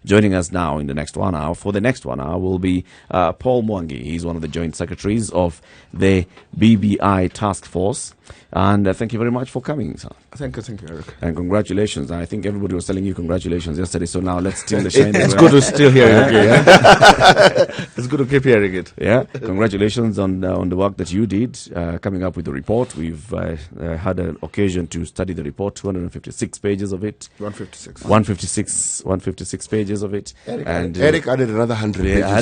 Joining us now in the next 1 hour, for the next 1 hour, will be Paul Mwangi. He's one of the joint secretaries of the BBI task force. And thank you very much for coming, sir. Thank you, Eric. And congratulations. I think everybody was telling you congratulations yesterday, so now let's steal the shine. It's good to still hear it. Yeah? It's good to keep hearing it. Yeah, congratulations on the work that you did coming up with the report. We've had an occasion to study the report, 256 pages of it. 156 pages of it. Eric added another 100 pages. I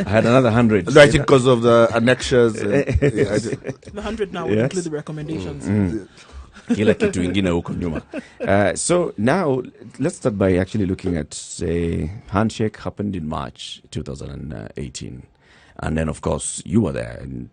had another 100. No, I think because of the annexures. The 100 now will include the recommendations. Kila kitu ingine huko nyuma. So now let's start by actually looking at handshake happened in March 2018. And then, of course, you were there. And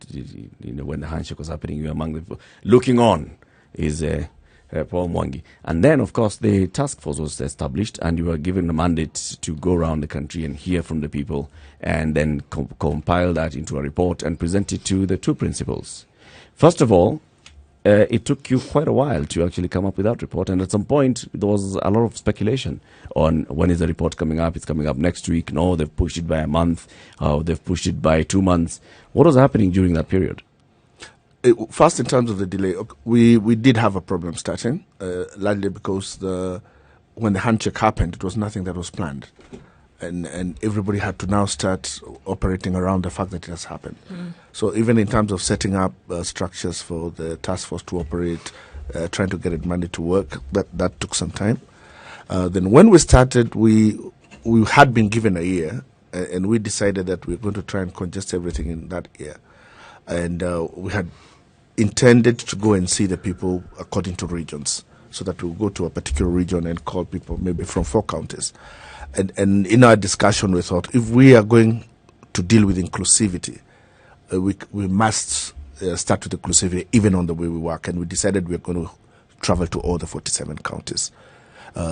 when the handshake was happening, you were among the people. Looking on is Paul Mwangi. And then, of course, the task force was established, and you were given a mandate to go around the country and hear from the people, and then compile that into a report and present it to the two principals. First of all, it took you quite a while to actually come up with that report, and at some point there was a lot of speculation on when is the report coming up. It's coming up next week. No, they've pushed it by a month. They've pushed it by 2 months. What was happening during that period? First, in terms of the delay, we did have a problem starting, largely because when the handshake happened, it was nothing that was planned. And everybody had to now start operating around the fact that it has happened. So even in terms of setting up structures for the task force to operate, trying to get it money to work, that took some time. Then when we started, we had been given a year, and we decided that we were going to try and congest everything in that year. And we had intended to go and see the people according to regions, so that we'll go to a particular region and call people maybe from 4 counties. And in our discussion, we thought if we are going to deal with inclusivity, we must start with inclusivity even on the way we work. And we decided we were going to travel to all the 47 counties.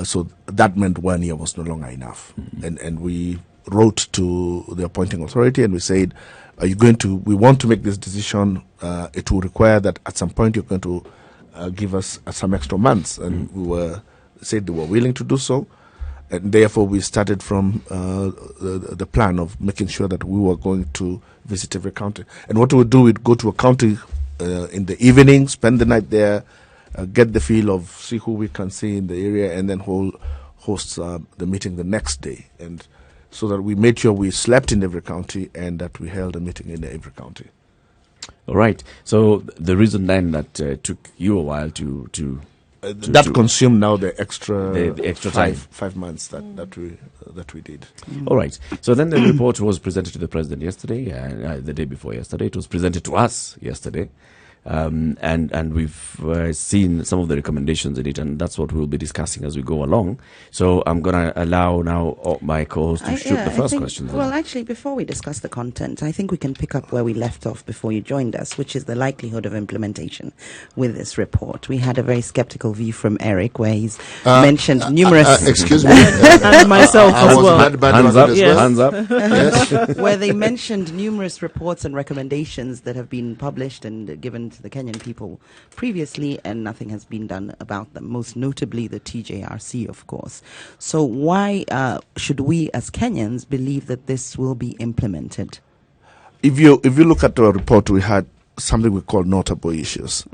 So that meant 1 year was no longer enough. And we wrote to the appointing authority and we said, we want to make this decision. It will require that at some point you're going to give us some extra months. And we said they were willing to do so. And therefore, we started from the plan of making sure that we were going to visit every county. And what we would do, we'd go to a county in the evening, spend the night there, get the feel of, see who we can see in the area, and then host the meeting the next day. And so that we made sure we slept in every county and that we held a meeting in every county. All right. So the reason then that took you a while to consumed now the extra time, 5 months that we did. All right. So then the report was presented to the president yesterday, the day before yesterday. It was presented to us yesterday, and we've seen some of the recommendations in it, and that's what we'll be discussing as we go along. So I'm going to allow now my co-host to shoot the first question. Well, actually, before we discuss the content, I think we can pick up where we left off before you joined us, which is the likelihood of implementation with this report. We had a very skeptical view from Eric, where he's mentioned numerous... excuse me. And myself as well. Hands up, yes. Hands up. Yes. Where they mentioned numerous reports and recommendations that have been published and given to the Kenyan people previously, and nothing has been done about them, most notably the TJRC, of course. So why should we as Kenyans believe that this will be implemented? If you look at our report, we had something we call notable issues.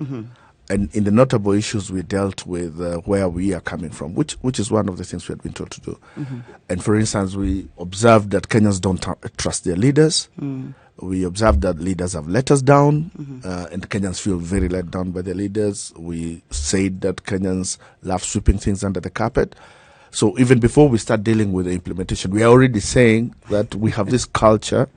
And in the notable issues, we dealt with where we are coming from, which is one of the things we had been told to do. And for instance, we observed that Kenyans don't trust their leaders. We observed that leaders have let us down, and Kenyans feel very let down by their leaders. We said that Kenyans love sweeping things under the carpet. So even before we start dealing with the implementation, we are already saying that we have this culture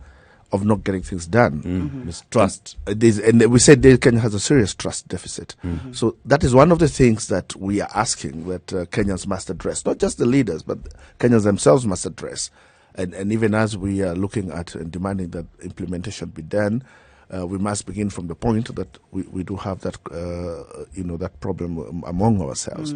of not getting things done. Mistrust. And we said that Kenya has a serious trust deficit. So that is one of the things that we are asking that Kenyans must address. Not just the leaders, but Kenyans themselves must address. And even as we are looking at and demanding that implementation be done, we must begin from the point that we do have that, that problem among ourselves.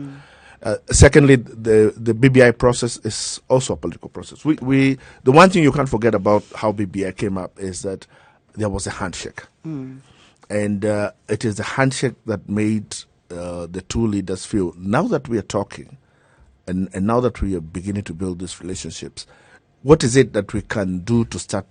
Secondly, the BBI process is also a political process. The one thing you can't forget about how BBI came up is that there was a handshake. And it is the handshake that made the two leaders feel, now that we are talking, and now that we are beginning to build these relationships, what is it that we can do to start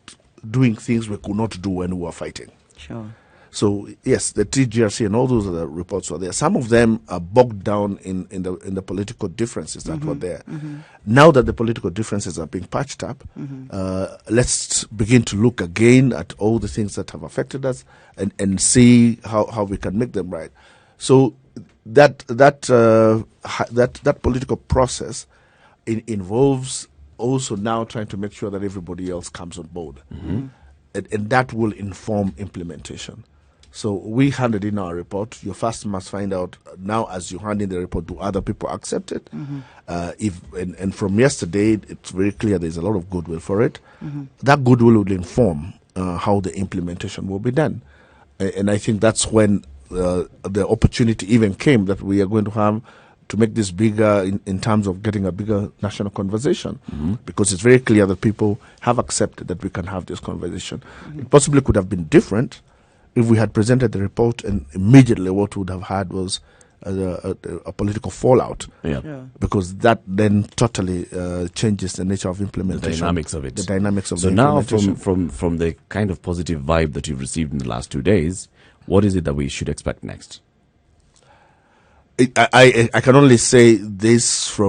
doing things we could not do when we were fighting? Sure. So yes, the TGRC and all those other reports were there. Some of them are bogged down in the political differences that were there. Now that the political differences are being patched up, let's begin to look again at all the things that have affected us and see how we can make them right. So that political process involves also now trying to make sure that everybody else comes on board, and that will inform implementation. So we handed in our report. You first must find out now, as you hand in the report, do other people accept it? And from yesterday, it's very clear there's a lot of goodwill for it. That goodwill will inform how the implementation will be done. And I think that's when the opportunity even came that we are going to have to make this bigger in terms of getting a bigger national conversation, because it's very clear that people have accepted that we can have this conversation. It possibly could have been different if we had presented the report and immediately what we would have had was a political fallout, because that then totally changes the nature of implementation. The dynamics of it. The dynamics of so the now implementation. from the kind of positive vibe that you've received in the last 2 days, what is it that we should expect next? I can only say this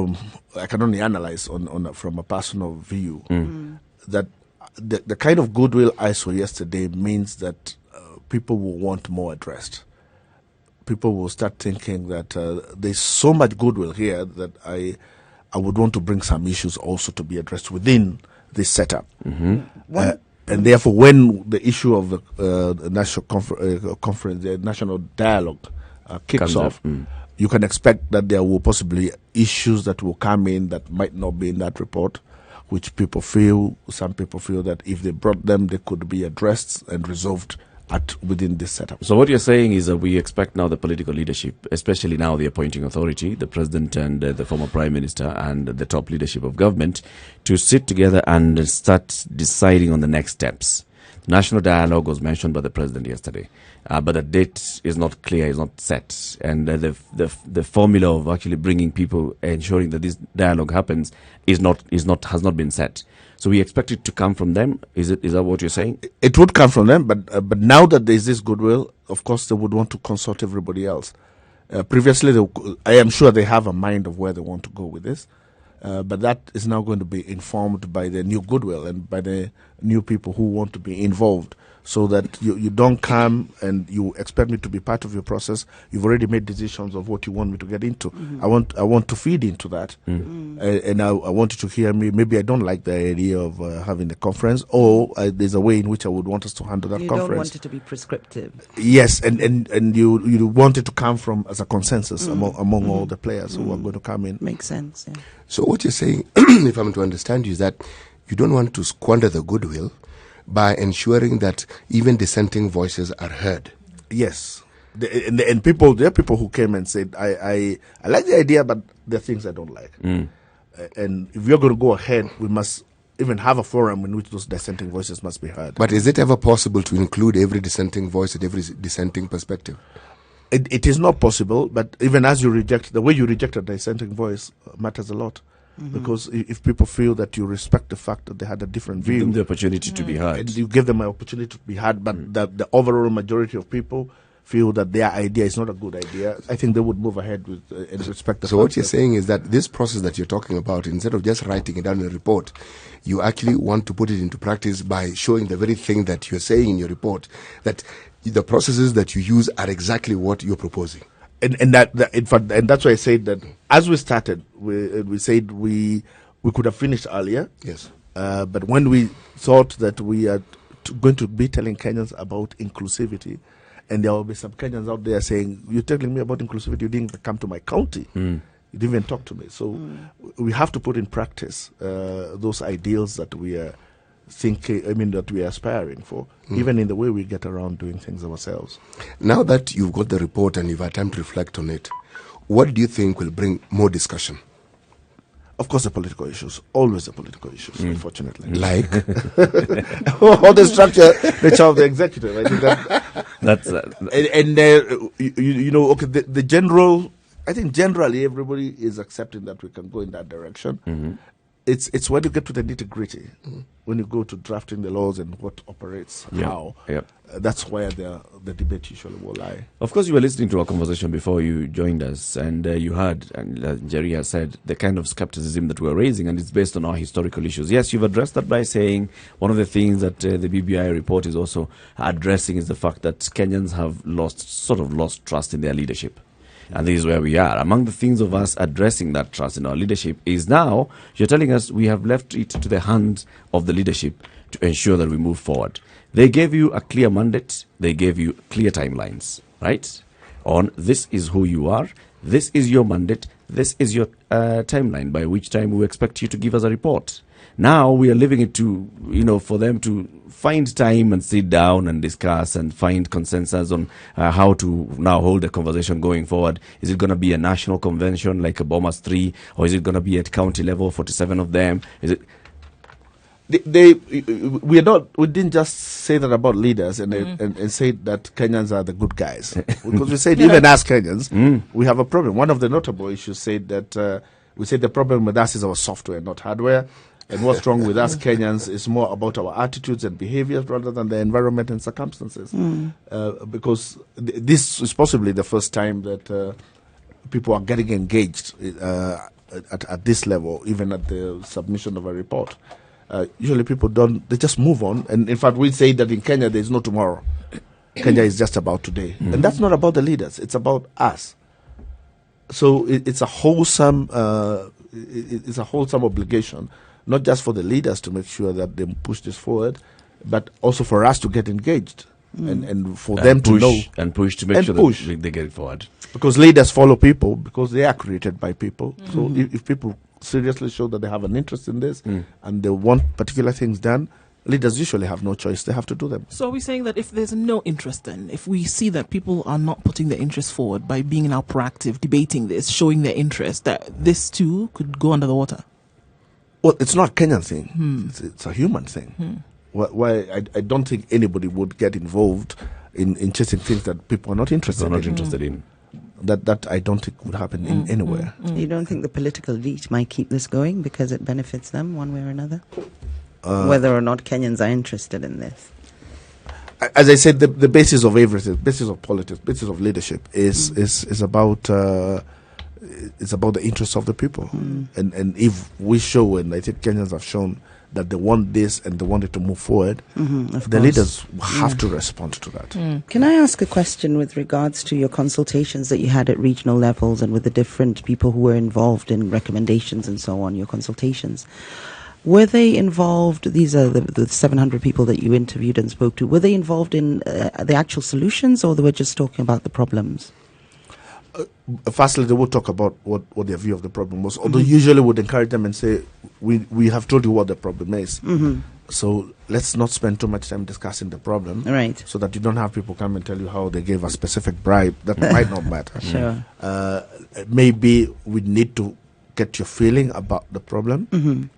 I can only analyze from a personal view that the kind of goodwill I saw yesterday means that people will want more addressed. People will start thinking that there's so much goodwill here that I would want to bring some issues also to be addressed within this setup. And therefore, when the issue of the national conference, the national dialogue kicks off, you can expect that there will possibly issues that will come in that might not be in that report, which some people feel that if they brought them, they could be addressed and resolved within this setup. So what you're saying is that we expect now the political leadership, especially now the appointing authority, the president and the former prime minister and the top leadership of government, to sit together and start deciding on the next steps. National dialogue was mentioned by the president yesterday, but the date is not clear, is not set, and the formula of actually bringing people, ensuring that this dialogue happens, has not been set. So we expect it to come from them. Is that what you're saying? It would come from them, but now that there is this goodwill, of course they would want to consult everybody else. Previously, I am sure they have a mind of where they want to go with this. But that is now going to be informed by the new goodwill and by the new people who want to be involved, so that you don't come and you expect me to be part of your process. You've already made decisions of what you want me to get into. I want to feed into that, and I want you to hear me. Maybe I don't like the idea of having a conference, or there's a way in which I would want us to handle that conference. You don't want it to be prescriptive. Yes, and you want it to come from as a consensus among all the players who are going to come in. Makes sense, yeah. So what you're saying, if I'm to understand you, is that you don't want to squander the goodwill by ensuring that even dissenting voices are heard. Yes. There are people who came and said, I like the idea, but there are things I don't like. And if you're going to go ahead, we must even have a forum in which those dissenting voices must be heard. But is it ever possible to include every dissenting voice and every dissenting perspective? It is not possible, but even as the way you reject a dissenting voice matters a lot. Because if people feel that you respect the fact that they had a different view, give them the opportunity to be heard. And you give them an opportunity to be heard, but the overall majority of people feel that their idea is not a good idea, I think they would move ahead with and respect the So what you're saying is that this process that you're talking about, instead of just writing it down in a report, you actually want to put it into practice by showing the very thing that you're saying in your report, that the processes that you use are exactly what you're proposing. And that's why I said that as we started, we said we could have finished earlier. Yes. But when we thought that we are going to be telling Kenyans about inclusivity, and there will be some Kenyans out there saying, "You're telling me about inclusivity, you didn't even come to my county. You didn't even talk to me." So we have to put in practice those ideals that we are that we are aspiring for, even in the way we get around doing things ourselves. Now that you've got the report and you've had time to reflect on it, what do you think will bring more discussion? Of course, the political issues. Always the political issues, unfortunately. Like? All the structure, the chair of the executive. I think That's the general I think generally everybody is accepting that we can go in that direction. Mm-hmm. It's when you get to the nitty-gritty, when you go to drafting the laws and what operates, how. Yep. That's where the debate usually will lie. Of course, you were listening to our conversation before you joined us, and you heard, and Nyeri has said, the kind of skepticism that we're raising, and it's based on our historical issues. Yes, you've addressed that by saying one of the things that the BBI report is also addressing is the fact that Kenyans have lost trust in their leadership. And this is where we are. Among the things of us addressing that trust in our leadership is now, you're telling us we have left it to the hands of the leadership to ensure that we move forward. They gave you a clear mandate. They gave you clear timelines, right? On this is who you are. This is your mandate. This is your timeline by which time we expect you to give us a report. Now we are leaving it to, for them to find time and sit down and discuss and find consensus on how to now hold the conversation going forward. Is it going to be a national convention like a Bomas 3, or is it going to be at county level, 47 of them? Is it? We didn't just say that about leaders and say that Kenyans are the good guys. Because we said even as Kenyans, we have a problem. One of the notable issues said that we said the problem with us is our software, not hardware. And what's wrong with us Kenyans is more about our attitudes and behaviors rather than the environment and circumstances. Because this is possibly the first time that people are getting engaged at this level, even at the submission of a report. Usually people they just move on. And in fact, we say that in Kenya, there's no tomorrow. Kenya is just about today. And that's not about the leaders. It's about us. So it's a wholesome obligation, not just for the leaders to make sure that they push this forward, but also for us to get engaged and for them to know. And push to make sure that they get it forward. Because leaders follow people because they are created by people. So if people seriously show that they have an interest in this and they want particular things done, leaders usually have no choice. They have to do them. So are we saying that if there's no interest then, if we see that people are not putting their interest forward by being now proactive, debating this, showing their interest, that this too could go under the water? Well, it's not a Kenyan thing. It's a human thing. Why I don't think anybody would get involved in chasing things that people are not interested in. That I don't think would happen in anywhere. You don't think the political elite might keep this going because it benefits them one way or another? Whether or not Kenyans are interested in this? As I said, the basis of everything, basis of politics, basis of leadership is about it's about the interests of the people. And if we show, and I think Kenyans have shown, that they want this and they want it to move forward, the leaders have to respond to that. Can I ask a question with regards to your consultations that you had at regional levels and with the different people who were involved in recommendations and so on, your consultations? Were they involved, these are the 700 people that you interviewed and spoke to, were they involved in the actual solutions, or they were just talking about the problems? Firstly, they would talk about what their view of the problem was, although usually would encourage them and say, we have told you what the problem is. So let's not spend too much time discussing the problem, right? So that you don't have people come and tell you how they gave a specific bribe. That might not matter. Sure. Maybe we need to get your feeling about the problem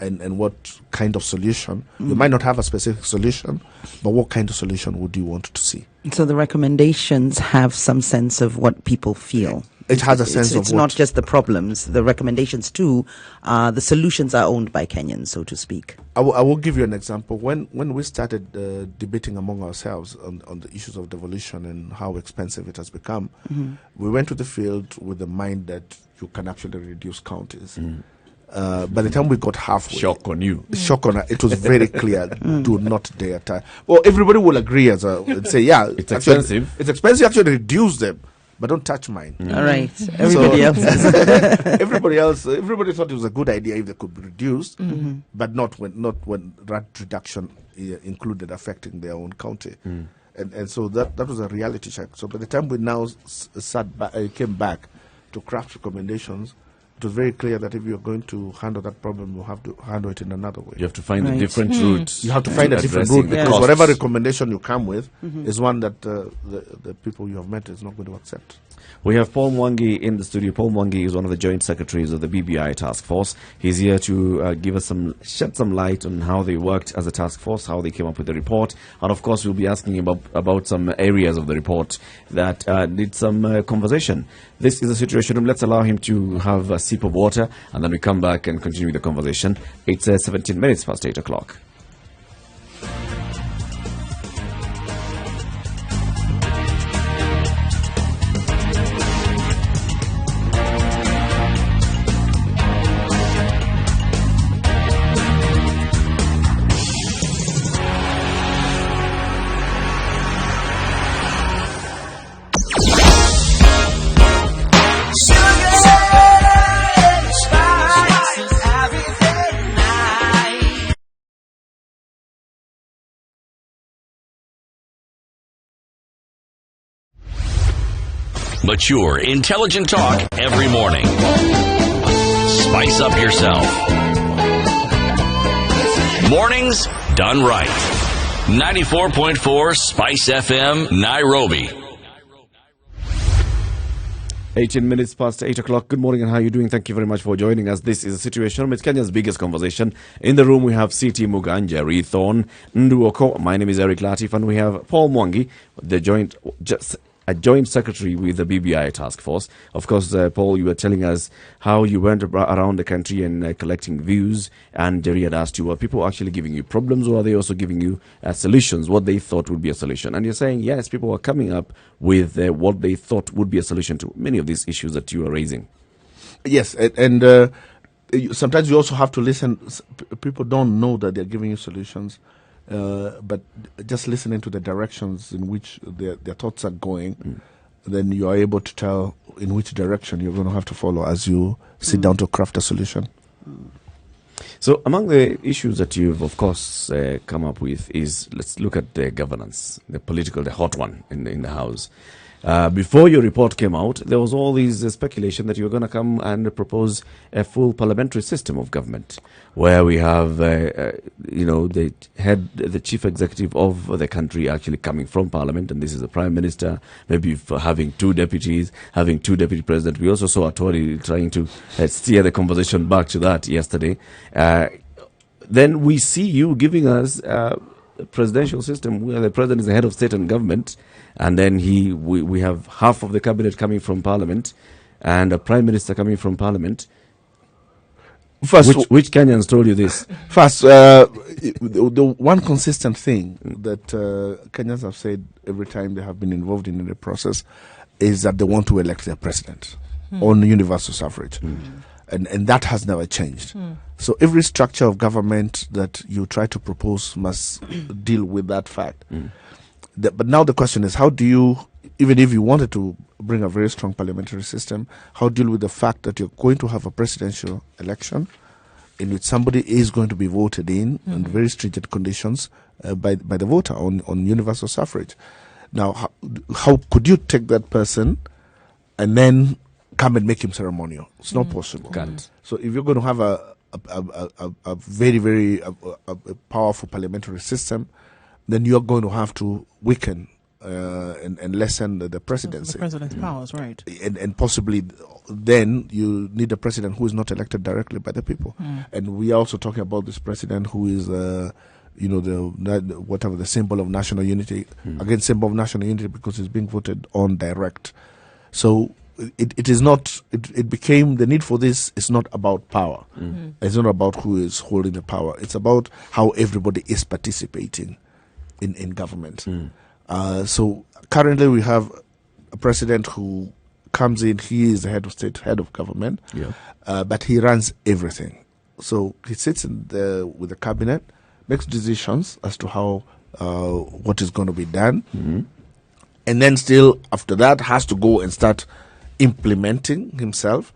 and what kind of solution. You might not have a specific solution, but what kind of solution would you want to see? So the recommendations have some sense of what people feel. It has a sense of it's not just the problems. The recommendations too, the solutions are owned by Kenyans, so to speak. I will give you an example. When we started debating among ourselves on the issues of devolution and how expensive it has become, we went to the field with the mind that you can actually reduce counties. By the time we got halfway, shock on you. Shock on it was very clear. Do not dare touch. Well, everybody will agree and say, yeah, it's expensive. It's expensive. Actually, reduce them, but don't touch mine. All right. Everybody else. Everybody thought it was a good idea if they could be reduced, but not when that reduction included affecting their own county. And so that was a reality check. So by the time we now came back to craft recommendations, it was very clear that if you're going to handle that problem, you have to handle it in another way. You have to find a Right. different route. You have to find a different addressing route the because costs. whatever recommendation you come with is one that the people you have met is not going to accept. We have Paul Mwangi in the studio. Paul Mwangi is one of the joint secretaries of the BBI task force. He's here to shed some light on how they worked as a task force, how they came up with the report, and of course we'll be asking him about some areas of the report that need some conversation. This is a situation room. Let's allow him to have a sip of water, and then we come back and continue the conversation. It's 17 minutes past 8 o'clock. Mature, intelligent talk every morning. Spice up yourself. Mornings done right. 94.4 Spice FM, Nairobi. 18 minutes past 8 o'clock. Good morning, and how are you doing? Thank you very much for joining us. This is a situation room. It's Kenya's biggest conversation. In the room, we have CT Mugan, Jerry Thorne, Nduoko. My name is Eric Latif, and we have Paul Mwangi, the joint secretary with the BBI task force. Of course, Paul, you were telling us how you went around the country and collecting views, and Jerry had asked you, are people actually giving you problems, or are they also giving you solutions, what they thought would be a solution? And you're saying, yes, people are coming up with what they thought would be a solution to many of these issues that you are raising. Yes, and sometimes you also have to listen. People don't know that they're giving you solutions. But just listening to the directions in which their thoughts are going, then you are able to tell in which direction you're going to have to follow as you sit down to craft a solution. So among the issues that you've, of course, come up with is, let's look at the governance, the hot one in the House. Before your report came out, there was all these speculation that you were going to come and propose a full parliamentary system of government, where we have, the chief executive of the country actually coming from parliament, and this is the prime minister, maybe for having two deputies, having two deputy presidents. We also saw Atwali trying to steer the conversation back to that yesterday. Then we see you giving us presidential system where the president is the head of state and government, and then we have half of the cabinet coming from parliament and a prime minister coming from parliament. First, which Kenyans told you this? First, the one consistent thing that Kenyans have said every time they have been involved in the process is that they want to elect their president on universal suffrage. And that has never changed. So every structure of government that you try to propose must deal with that fact. But now the question is, how do you, even if you wanted to bring a very strong parliamentary system, how deal with the fact that you're going to have a presidential election in which somebody is going to be voted in under very stringent conditions by the voter on universal suffrage? Now, how could you take that person and then come and make him ceremonial? It's not possible. Can't. So if you're going to have a very, very powerful parliamentary system, then you're going to have to weaken and lessen the presidency. The president's powers, right. And possibly then you need a president who is not elected directly by the people. And we are also talking about this president who is the symbol of national unity, again, symbol of national unity because he's being voted on direct. So it is not, it became, the need for this is not about power. It's not about who is holding the power. It's about how everybody is participating in government. So currently we have a president who comes in, he is the head of state, head of government, but he runs everything. So he sits with the cabinet, makes decisions as to how what is going to be done, and then still after that has to go and start implementing himself.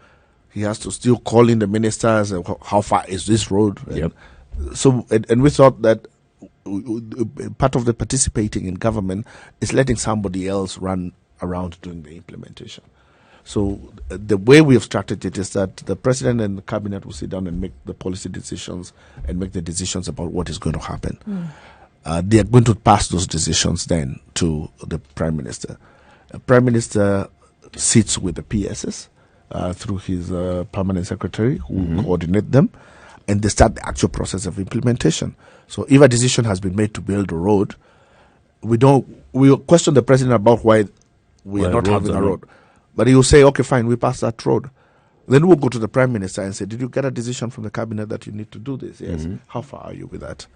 He has to still call in the ministers, how far is this road? So and we thought that part of the participating in government is letting somebody else run around doing the implementation. So the way we have structured it is that the president and the cabinet will sit down and make the policy decisions and make the decisions about what is going to happen. They are going to pass those decisions then to the prime minister. The prime minister sits with the PSs through his permanent secretary who coordinate them, and they start the actual process of implementation. So if a decision has been made to build a road, we question the president about why we are not having a road. But he will say, okay, fine, we pass that road. Then we'll go to the prime minister and say, did you get a decision from the cabinet that you need to do this? Yes. How far are you with that?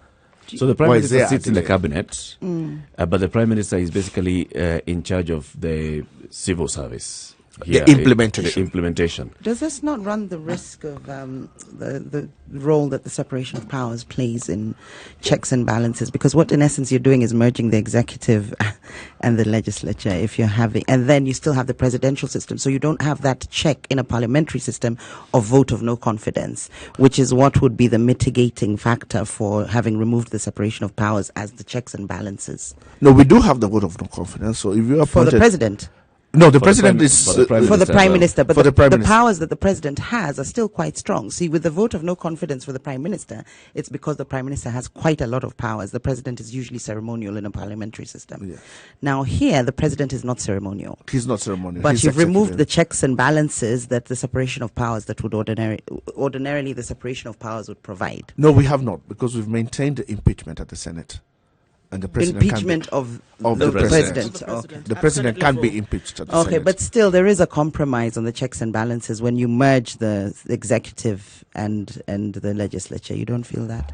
So the prime minister sits in the cabinet, but the prime minister is basically in charge of the civil service. The implementation. Does this not run the risk of the role that the separation of powers plays in checks and balances? Because what in essence you're doing is merging the executive and the legislature, if you're having, and then you still have the presidential system. So you don't have that check in a parliamentary system of vote of no confidence, which is what would be the mitigating factor for having removed the separation of powers as the checks and balances. No, we do have the vote of no confidence. So if you are for the president. No, the president is for the prime minister, but the powers that the president has are still quite strong. See, with the vote of no confidence for the prime minister, it's because the prime minister has quite a lot of powers. The president is usually ceremonial in a parliamentary system. Yeah. Now here, the president is not ceremonial. He's not ceremonial. But you've removed the checks and balances that the separation of powers that would ordinarily the separation of powers would provide. No, we have not, because we've maintained the impeachment at the Senate. And the president impeachment of the president. The president can be impeached at the Senate. But still there is a compromise on the checks and balances when you merge the executive and the legislature. You don't feel that?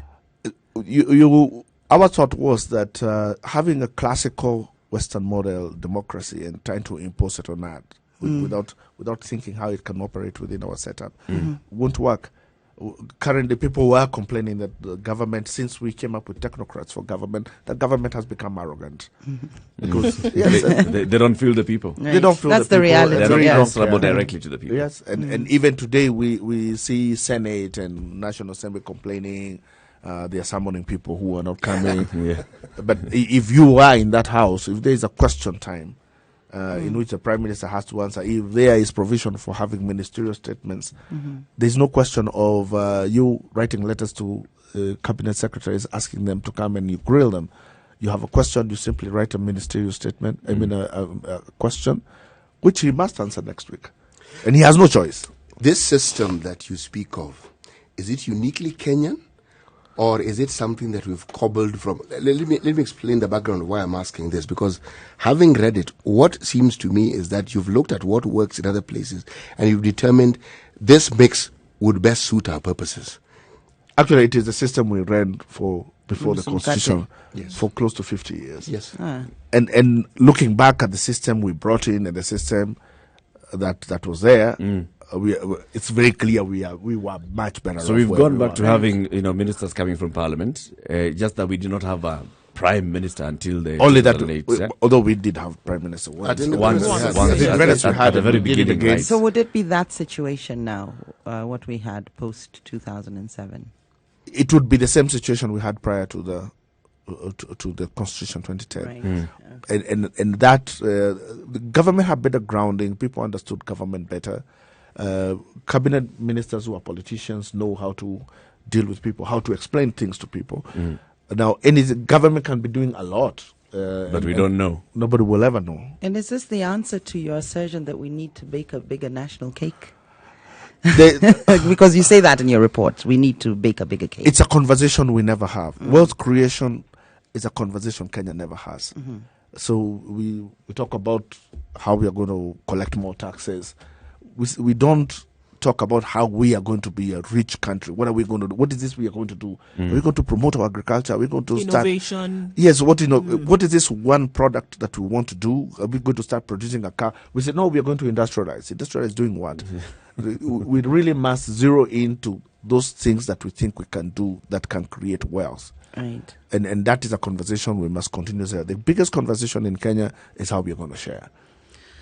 Our thought was that having a classical Western model democracy and trying to impose it on that without thinking how it can operate within our setup won't work. Currently, people were complaining that the government, since we came up with technocrats for government, the government has become arrogant. Because they don't feel the people. Right. They don't feel That's the people. reality. They're not answerable directly to the people. Yes, and even today we see Senate and National Assembly complaining. They are summoning people who are not coming. But if you are in that house, if there is a question time, in which the prime minister has to answer, if there is provision for having ministerial statements, there's no question of you writing letters to cabinet secretaries asking them to come and you grill them. You have a question, you simply write a ministerial statement, a question, which he must answer next week. And he has no choice. This system that you speak of, is it uniquely Kenyan? Or is it something that we've cobbled from? Let me explain the background of why I'm asking this, because having read it, what seems to me is that you've looked at what works in other places and you've determined this mix would best suit our purposes. Actually, it is the system we ran before the Constitution for close to 50 years. Yes. And looking back at the system we brought in and the system that was there, it's very clear we were much better. So we've gone back to having ministers coming from Parliament, just that we did not have a prime minister until the only that. Although we did have prime minister once at the very beginning. Right? So would it be that situation now? What we had post 2007? It would be the same situation we had prior to the Constitution 2010. Right. And that the government had better grounding. People understood government better. Cabinet ministers who are politicians know how to deal with people, how to explain things to people. Now, any government can be doing a lot. But we don't know. Nobody will ever know. And is this the answer to your assertion that we need to bake a bigger national cake? Because you say that in your report, we need to bake a bigger cake. It's a conversation we never have. Wealth creation is a conversation Kenya never has. So we talk about how we are going to collect more taxes. We don't talk about how we are going to be a rich country. What are we going to do? What is this we are going to do? Are we going to promote our agriculture? Are we going to innovation? Yes. What is this one product that we want to do? Are we going to start producing a car? We said no. We are going to industrialize. Industrialize doing what? We really must zero into those things that we think we can do that can create wealth. Right. And that is a conversation we must continue to have. The biggest conversation in Kenya is how we are going to share.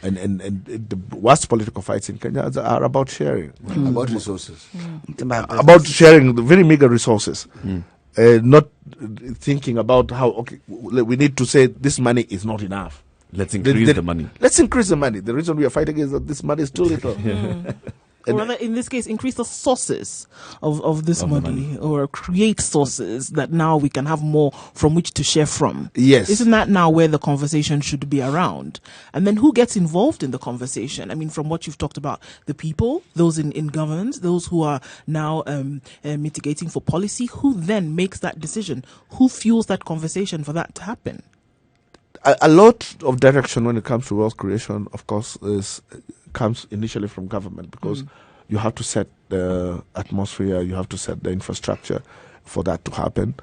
And the worst political fights in Kenya are about sharing. About resources. About sharing the very meager resources. Not thinking about how, we need to say this money is not enough. Let's increase the money. Let's increase the money. The reason we are fighting is that this money is too little. Or rather, in this case, increase the sources of this money, or create sources that now we can have more from which to share from. Yes. Isn't that now where the conversation should be around? And then who gets involved in the conversation? I mean, from what you've talked about, the people, those in governance, those who are now mitigating for policy, who then makes that decision? Who fuels that conversation for that to happen? A lot of direction when it comes to wealth creation, of course, comes initially from government, because you have to set the atmosphere, you have to set the infrastructure for that to happen.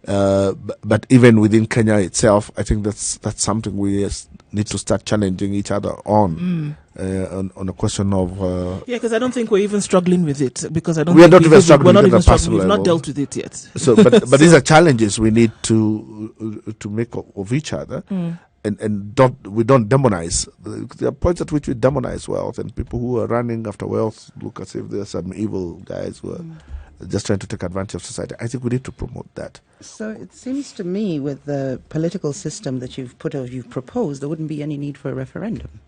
But even within Kenya itself, I think that's something we need to start challenging each other on a question of. Because I don't think we're even struggling with it, because I don't. We are think not even struggling. We're not with even the struggling. We've level. not dealt with it yet. So, but these are challenges we need to make of each other. And we don't demonize. There are points at which we demonize wealth, and people who are running after wealth look as if they're some evil guys who are just trying to take advantage of society. I think we need to promote that. So it seems to me, with the political system that you've proposed, there wouldn't be any need for a referendum.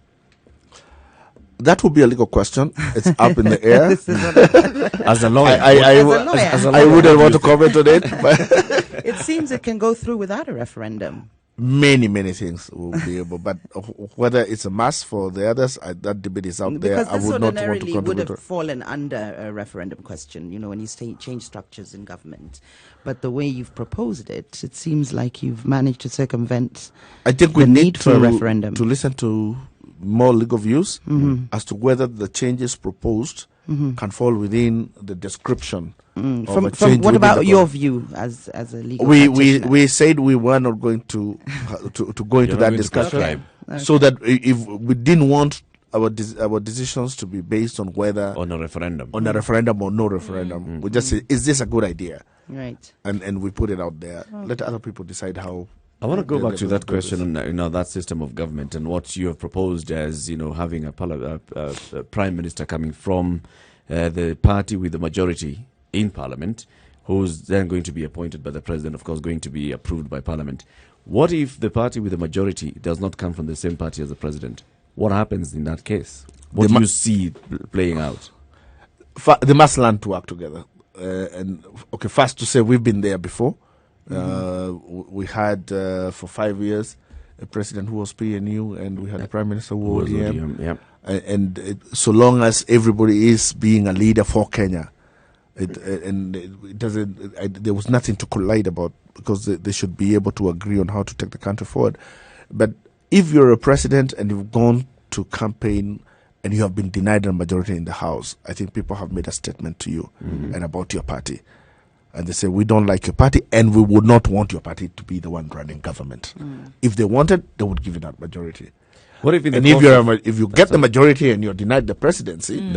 That would be a legal question. It's up in the air. As a lawyer, I wouldn't want to comment on it. But it seems it can go through without a referendum. Many things will be able, but whether it's a must for the others, that debate is out there. I would not want to ordinarily would contribute. have fallen under a referendum question, when you say change structures in government. But the way you've proposed it, it seems like you've managed to circumvent I think we the need need for a referendum. to listen to more legal views as to whether the changes proposed can fall within the description. From what about your view as a legal practitioner? We said we were not going to go into that discussion, so that if we didn't want our decisions to be based on whether on a referendum or no referendum, we just say, is this a good idea? Right. And we put it out there. Let other people decide how. I want to go back to that question on that system of government and what you have proposed as having a prime minister coming from the party with the majority in parliament, who's then going to be appointed by the president, of course, going to be approved by parliament. What if the party with the majority does not come from the same party as the president? What happens in that case? What do you see playing out? They must learn to work together. First to say we've been there before. We had for 5 years a president who was PNU, and we had a prime minister who was ODM. And so long as everybody is being a leader for Kenya, it doesn't. There was nothing to collide about, because they should be able to agree on how to take the country forward. But if you're a president and you've gone to campaign and you have been denied a majority in the House, I think people have made a statement to you and about your party. And they say, we don't like your party, and we would not want your party to be the one running government. If they wanted, they would give you that majority. What if if you get the majority and you're denied the presidency,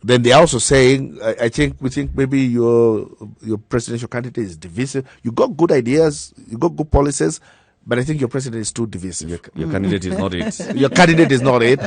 then they're also saying, we think maybe your presidential candidate is divisive. You got good ideas, you got good policies, but I think your president is too divisive. Your candidate is not it. Your candidate is not it.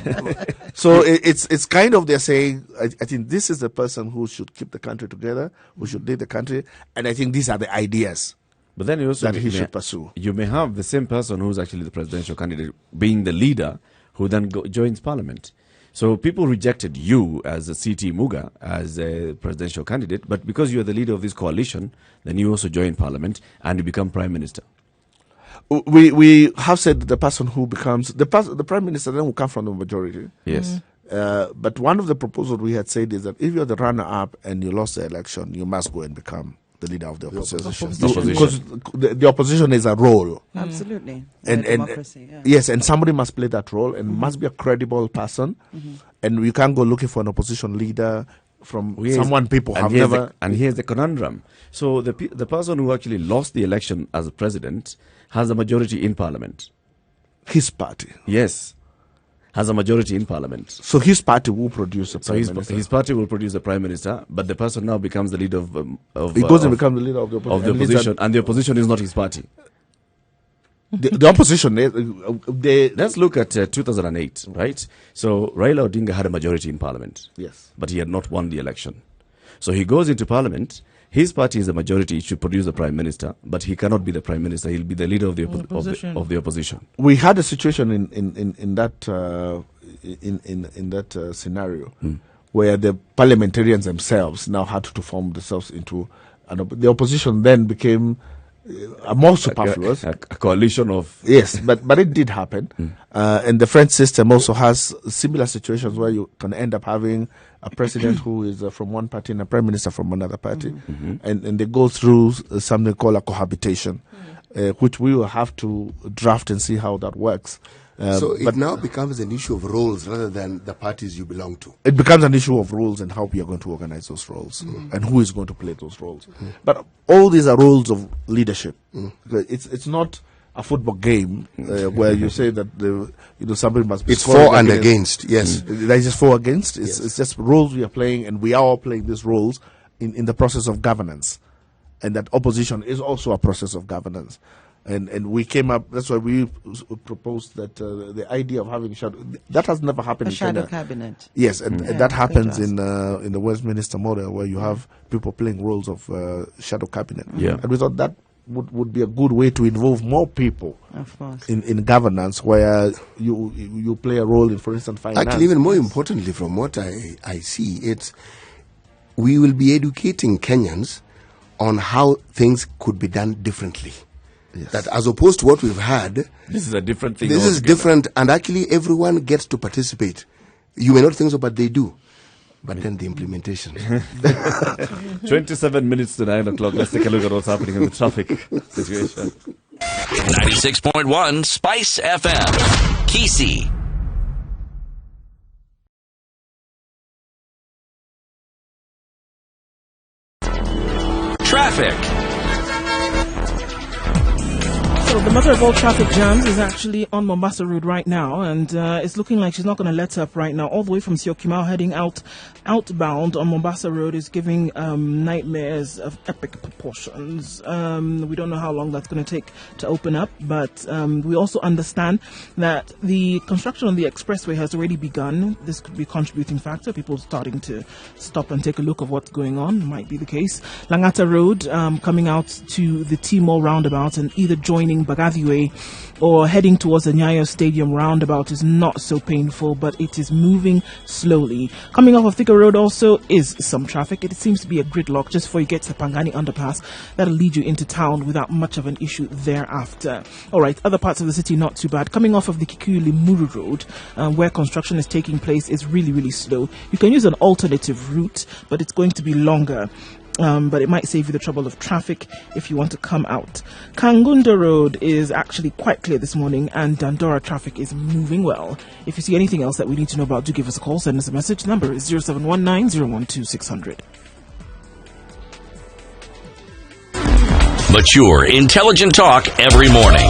So it's kind of, they're saying, I think this is the person who should keep the country together, who should lead the country, and I think these are the ideas. But then you also that he should pursue. You may have the same person who's actually the presidential candidate being the leader, who then joins parliament. So people rejected you as a CT Muga as a presidential candidate, but because you are the leader of this coalition, then you also join parliament and you become prime minister. We have said the person who becomes the prime minister then will come from the majority. Yes. But one of the proposals we had said is that if you're the runner-up and you lost the election, you must go and become the leader of the opposition. Because the opposition is a role. Absolutely. And democracy. Yes, and somebody must play that role, and must be a credible person. And you can't go looking for an opposition leader from someone people have never. And here's the conundrum. So the person who actually lost the election as a president has a majority in parliament. His party. Yes. Has a majority in parliament. So his party will produce a prime minister. His party will produce a prime minister, but the person now becomes the leader of he goes and becomes the leader of the opposition. And the opposition is not his party. The opposition, let's look at 2008, right? So Raila Odinga had a majority in parliament. Yes. But he had not won the election. So he goes into parliament, his party is the majority. He should produce the prime minister, but he cannot be the prime minister. He'll be the leader of the of the opposition. We had a situation in that scenario where the parliamentarians themselves now had to form themselves into the opposition. Then became more superfluous. A coalition of yes, but it did happen, and the French system also has similar situations where you can end up having a president who is from one party and a prime minister from another party, and they go through something called a cohabitation, which we will have to draft and see how that works. So it now becomes an issue of roles rather than the parties you belong to. It becomes an issue of roles and how we are going to organize those roles and who is going to play those roles. But all these are roles of leadership. It's not a football game where you say that somebody must be. It's for and against. Yes, that is just for against. It's just roles we are playing, and we are all playing these roles in the process of governance, and that opposition is also a process of governance. And we came up. That's why we proposed that the idea of having that has never happened in shadow Kenya. cabinet. Yes, and that happens in the Westminster model where you have people playing roles of shadow cabinet. Yeah. And we thought that would be a good way to involve more people Of course. in governance, where you play a role in, for instance, finance. Actually, even more importantly, from what I see, we will be educating Kenyans on how things could be done differently. Yes. That as opposed to what we've had, this is a different thing. this is different, and actually everyone gets to participate. You may not think so, but they do. But then the implementation. 27 minutes to 9 o'clock. Let's take a look at what's happening in the traffic situation. 96.1 Spice FM. Kisi. Traffic. So the mother of all traffic jams is actually on Mombasa Road right now, and it's looking like she's not going to let up right now. All the way from Syokimau heading outbound on Mombasa Road is giving nightmares of epic proportions. We don't know how long that's going to take to open up, but we also understand that the construction on the expressway has already begun. This could be a contributing factor. People starting to stop and take a look of what's going on. Might be the case. Langata Road coming out to the T-Mall roundabout and either joining Bagathi Way or heading towards the Nyayo Stadium roundabout is not so painful, but it is moving slowly. Coming off of Thika Road also is some traffic. It seems to be a gridlock just before you get to the Pangani underpass. That'll lead you into town without much of an issue thereafter. All right, other parts of the city not too bad. Coming off of the Kikuyu-Limuru Road, where construction is taking place, is really, really slow. You can use an alternative route, but it's going to be longer. But it might save you the trouble of traffic if you want to come out. Kangunda Road is actually quite clear this morning, and Dandora traffic is moving well. If you see anything else that we need to know about, do give us a call, send us a message. The number is 0719-012-600. Mature, intelligent talk every morning.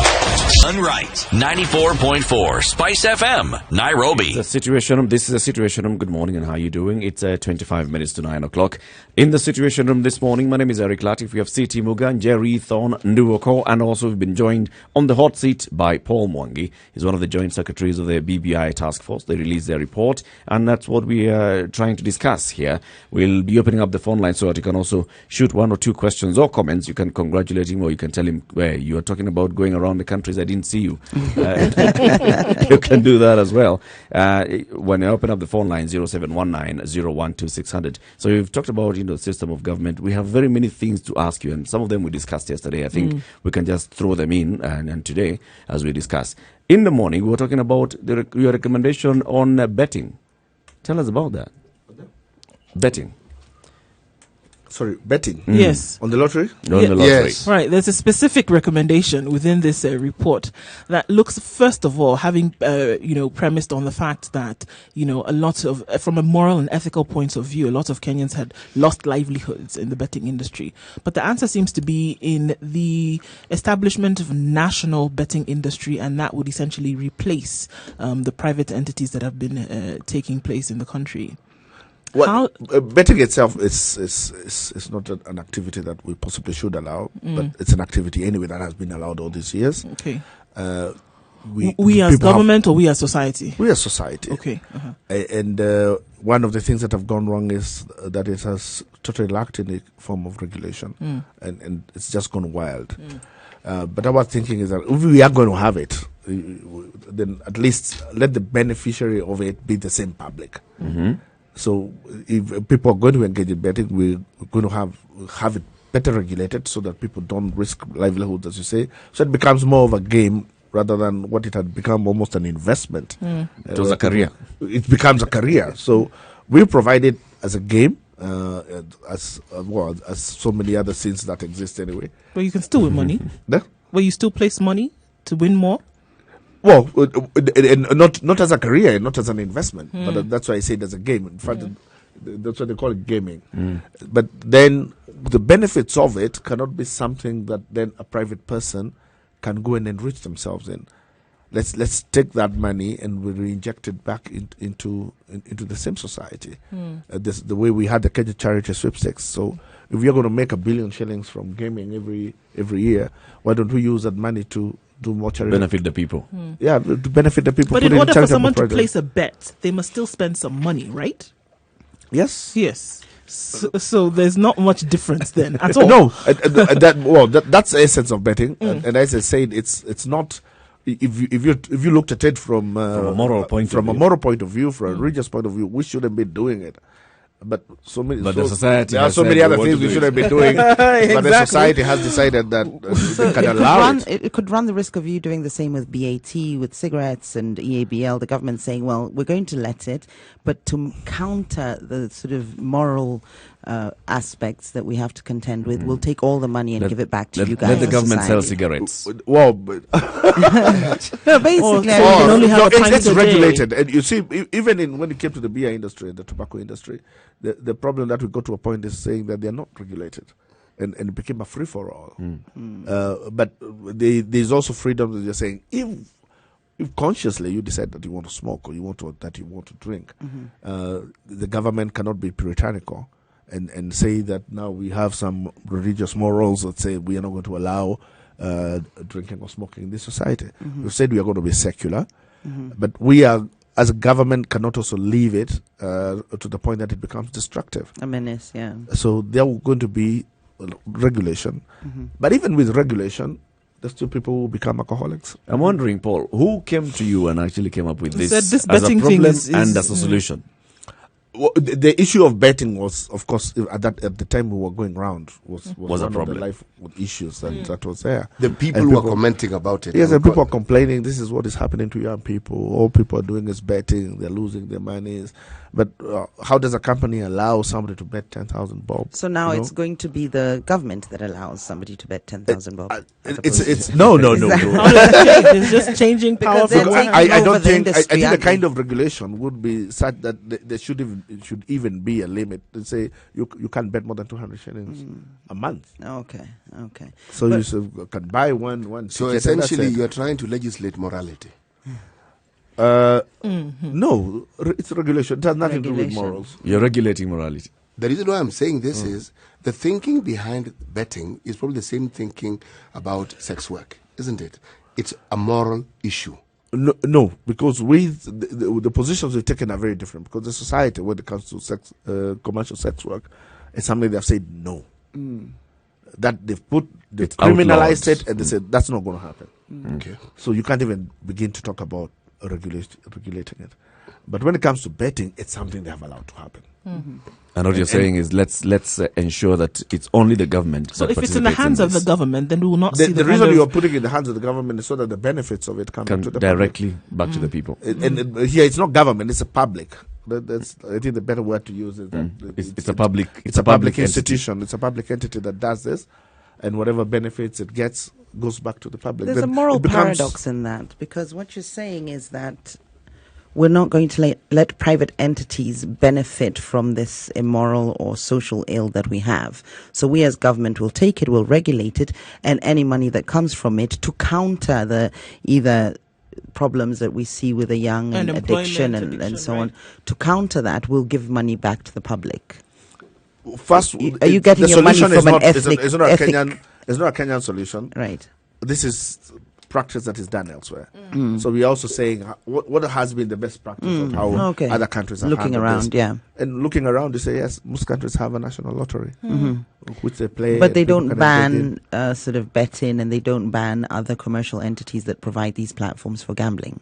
Sunright 94.4 Spice FM, Nairobi. This is a situation room. Good morning, and how are you doing? It's 25 minutes to 9 o'clock. In the situation room this morning, my name is Eric Latif. We have C.T. Muga, Jerry Thorn, Nduoko, and also we've been joined on the hot seat by Paul Mwangi. He's one of the joint secretaries of the BBI task force. They released their report, and that's what we are trying to discuss here. We'll be opening up the phone line so that you can also shoot one or two questions or comments. You can congratulate him, or you can tell him where you are talking about going around the countries. I didn't see you. You can do that as well. When you open up the phone line, 0719-012-600. So we've talked about, the system of government. We have very many things to ask you, and some of them we discussed yesterday. I think we can just throw them in and today as we discuss. In the morning, we were talking about your recommendation on betting. Tell us about that. Betting. Sorry, betting? Yes. On the lottery? On the lottery. Yes. Right, there's a specific recommendation within this report that looks, first of all, having premised on the fact that a lot of, from a moral and ethical point of view, a lot of Kenyans had lost livelihoods in the betting industry. But the answer seems to be in the establishment of a national betting industry, and that would essentially replace the private entities that have been taking place in the country. Well, betting itself is not an activity that we possibly should allow, but it's an activity anyway that has been allowed all these years. Okay. We as people government or we as society? we as society. Okay. And one of the things that have gone wrong is that it has totally lacked any form of regulation, and it's just gone wild. But our thinking is that if we are going to have it, then at least let the beneficiary of it be the same public. So if people are going to engage in betting, we're going to have it better regulated so that people don't risk livelihoods, as you say. So it becomes more of a game rather than what it had become, almost an investment. It was a career. It becomes a career. So we provide it as a game, as so many other scenes that exist anyway. But you can still win money. Yeah? Where you still place money to win more. Well, not as a career, not as an investment, but that's why I say it as a game. In fact, that's what they call it, gaming. But then the benefits of it cannot be something that then a private person can go and enrich themselves in. Let's take that money and we reinject it back into the same society. The way we had the Kenya charity sweepstakes. So if we are going to make 1 billion shillings from gaming every year, why don't we use that money to do more charity? Benefit the people. Yeah, to benefit the people. But put in it order for charitable someone to projects. place a bet, they must still spend some money, right? Yes. Yes. So there's not much difference then at all. No, that's the essence of betting. And as I said, it's not. If you looked at it from a moral point from of a view. moral point of view, from a religious point of view, we shouldn't be doing it. But the society there are has so said many we other want things to we do shouldn't it. be doing. But the Exactly. society has decided that So they can allow it. it could run the risk of you doing the same with BAT, with cigarettes and EABL, the government saying, well, we're going to let it, but to counter the sort of moral aspects that we have to contend with, we'll take all the money and give it back to you guys. Let the as government sell society. cigarettes. Well, but No, basically, So you can only have a pint it's a day. regulated, and you see, even when it came to the beer industry and the tobacco industry, the problem that we got to a point is saying that they are not regulated, and it became a free for all. But there's also freedom that you're saying if consciously you decide that you want to smoke or you want to drink, the government cannot be puritanical and say that now we have some religious morals that say we are not going to allow drinking or smoking in this society. We've said we are going to be secular, but we are, as a government, cannot also leave it to the point that it becomes destructive. a menace, yeah. So there are going to be regulation, but even with regulation, there's still people who become alcoholics. I'm wondering, Paul, who came to you and actually came up with this, Said this as a betting problem thing is- and as a solution? Well, the issue of betting was, of course, at the time we were going round, was a one problem. of the life issues that was there. The people And who are commenting about it. Yes, and and people are complaining. This is what is happening to young people. All people are doing is betting. They're losing their monies. But how does a company allow somebody to bet 10,000 bob? So now You it's know? going to be the government that allows somebody to bet 10,000 bob. as It's opposed to- no. How does it change? It's just changing power Because they're from taking one hand. I over don't the think. I industry, think the aren't kind they? of regulation would be such that there should even be a limit. They say you can't bet more than 200 shillings a month. Okay. So But- you can buy one. So ticket and that's essentially, it. you are trying to legislate morality. No, it's regulation. It has nothing to do with Regulation. morals. You're regulating morality. The reason why I'm saying this is the thinking behind betting is probably the same thinking about sex work, isn't it? It's a moral issue. No, because with the positions we've taken are very different. Because the society, when it comes to sex, commercial sex work, is something they've said no. That they've It's criminalized outlawed. it, and they said that's not going to happen. Okay. So you can't even begin to talk about regulating it. But when it comes to betting, it's something they have allowed to happen. And what you're saying is let's ensure that it's only the government. So that if it's in the participates hands of the this. government, then we will not see The the reason kind of- you're putting it in the hands of the government is so that the benefits of it come to the directly back to the people. public. And here, it's not government; it's a public. That's, I think the better word to use is that It's a public. It's a public institution. It's a public entity that does this, and whatever benefits it gets goes back to the public. There's a Then moral it becomes- paradox in that, because what you're saying is that we're not going to let private entities benefit from this immoral or social ill that we have. So we as government will take it, will regulate it, and any money that comes from it to counter the either problems that we see with the young and addiction Unemployment, and so right. on. To counter that, we'll give money back to the public. First, Are you getting the your money solution from is an not, ethnic- it's not a ethnic- Kenyan. It's not a Kenyan solution. Right. This is practice that is done elsewhere. So we're also saying what has been the best practice of how other countries have looking handled around, this. And looking around, you say, yes, most countries have a national lottery, which they play. But they people don't can ban engage in. sort of betting, and they don't ban other commercial entities that provide these platforms for gambling.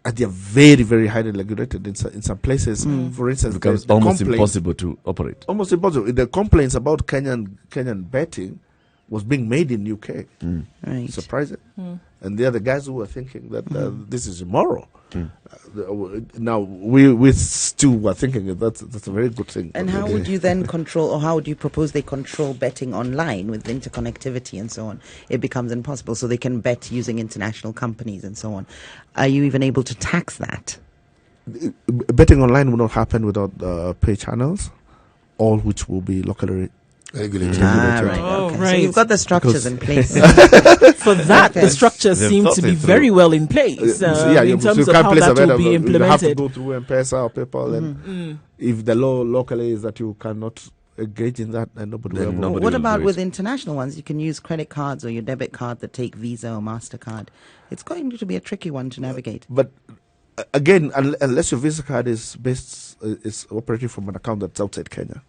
And they are very, very highly regulated in some places. For instance, It becomes the almost complaint- impossible to operate. Almost impossible. The complaints about Kenyan betting was being made in UK. Right. Surprising. And they are the guys who were thinking that this is immoral. Now we still were thinking that's a very good thing. And how would you then control, or how would you propose they control betting online with interconnectivity and so on? It becomes impossible. So they can bet using international companies and so on. Are you even able to tax that? Betting online will not happen without pay channels, all which will be locally regulated. Right. Oh, Okay. So right. you've got the structures in place. For that, the structures They've seem thought to be it through. very well in place in terms of how that will be You have to implemented. go through M-Pesa or PayPal, and if the law locally is that you cannot engage in that, and nobody Then will. nobody What will about do it. with international ones? You can use credit cards or your debit card that take Visa or MasterCard. It's going to be a tricky one to navigate. But again, unless your Visa card is is operating from an account that's outside Kenya,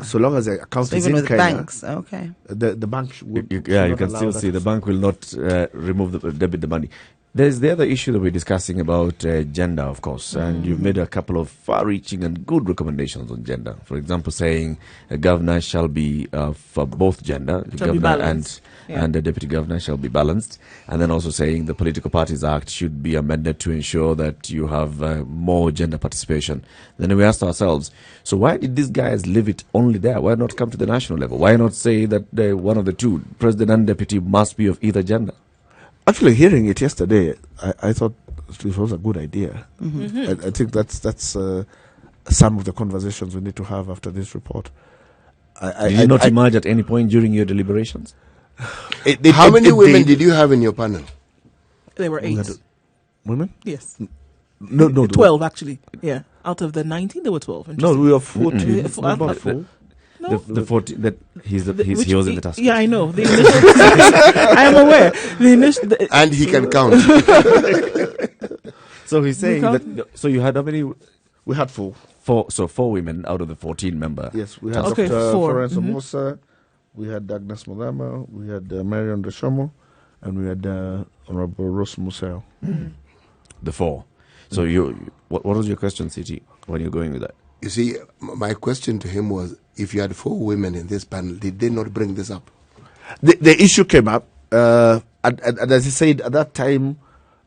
so long as the account So is even in with Kenya, banks, okay. the bank would You should can not allow still that see to the bank will not remove debit the money. There's the other issue that we're discussing about gender, of course, and you've made a couple of far-reaching and good recommendations on gender. For example, saying a governor shall be for both gender, the Shall be governor balanced. and the deputy governor shall be balanced, and then also saying the Political Parties Act should be amended to ensure that you have more gender participation. Then we asked ourselves, so why did these guys leave it only there? Why not come to the national level? Why not say that one of the two, president and deputy, must be of either gender? Actually, hearing it yesterday, I thought it was a good idea. I think that's some of the conversations we need to have after this report. Did you not emerge at any point during your deliberations? How many women did you have in your panel? There were 8. Women? Yes. No, 12 actually. Yeah. Out of the 19, there were 12. No, we are 14. Mm-mm. No, not full. No. The 14 that he was in the task. Yeah, I know. The initial, I am aware. And he can count. So he's saying that. So you had how many? We had 4. 4. So 4 women out of the 14 member. Yes, we had Okay, Dr. 4. Florence Musa, we had Agnes Mudama, we had Marion Deshomo, and we had Honorable Rose Museo. The 4. So what was your question, CT, when you're going with that? You see, my question to him was, if you had 4 women in this panel, did they not bring this up? The issue came up, and as he said, at that time,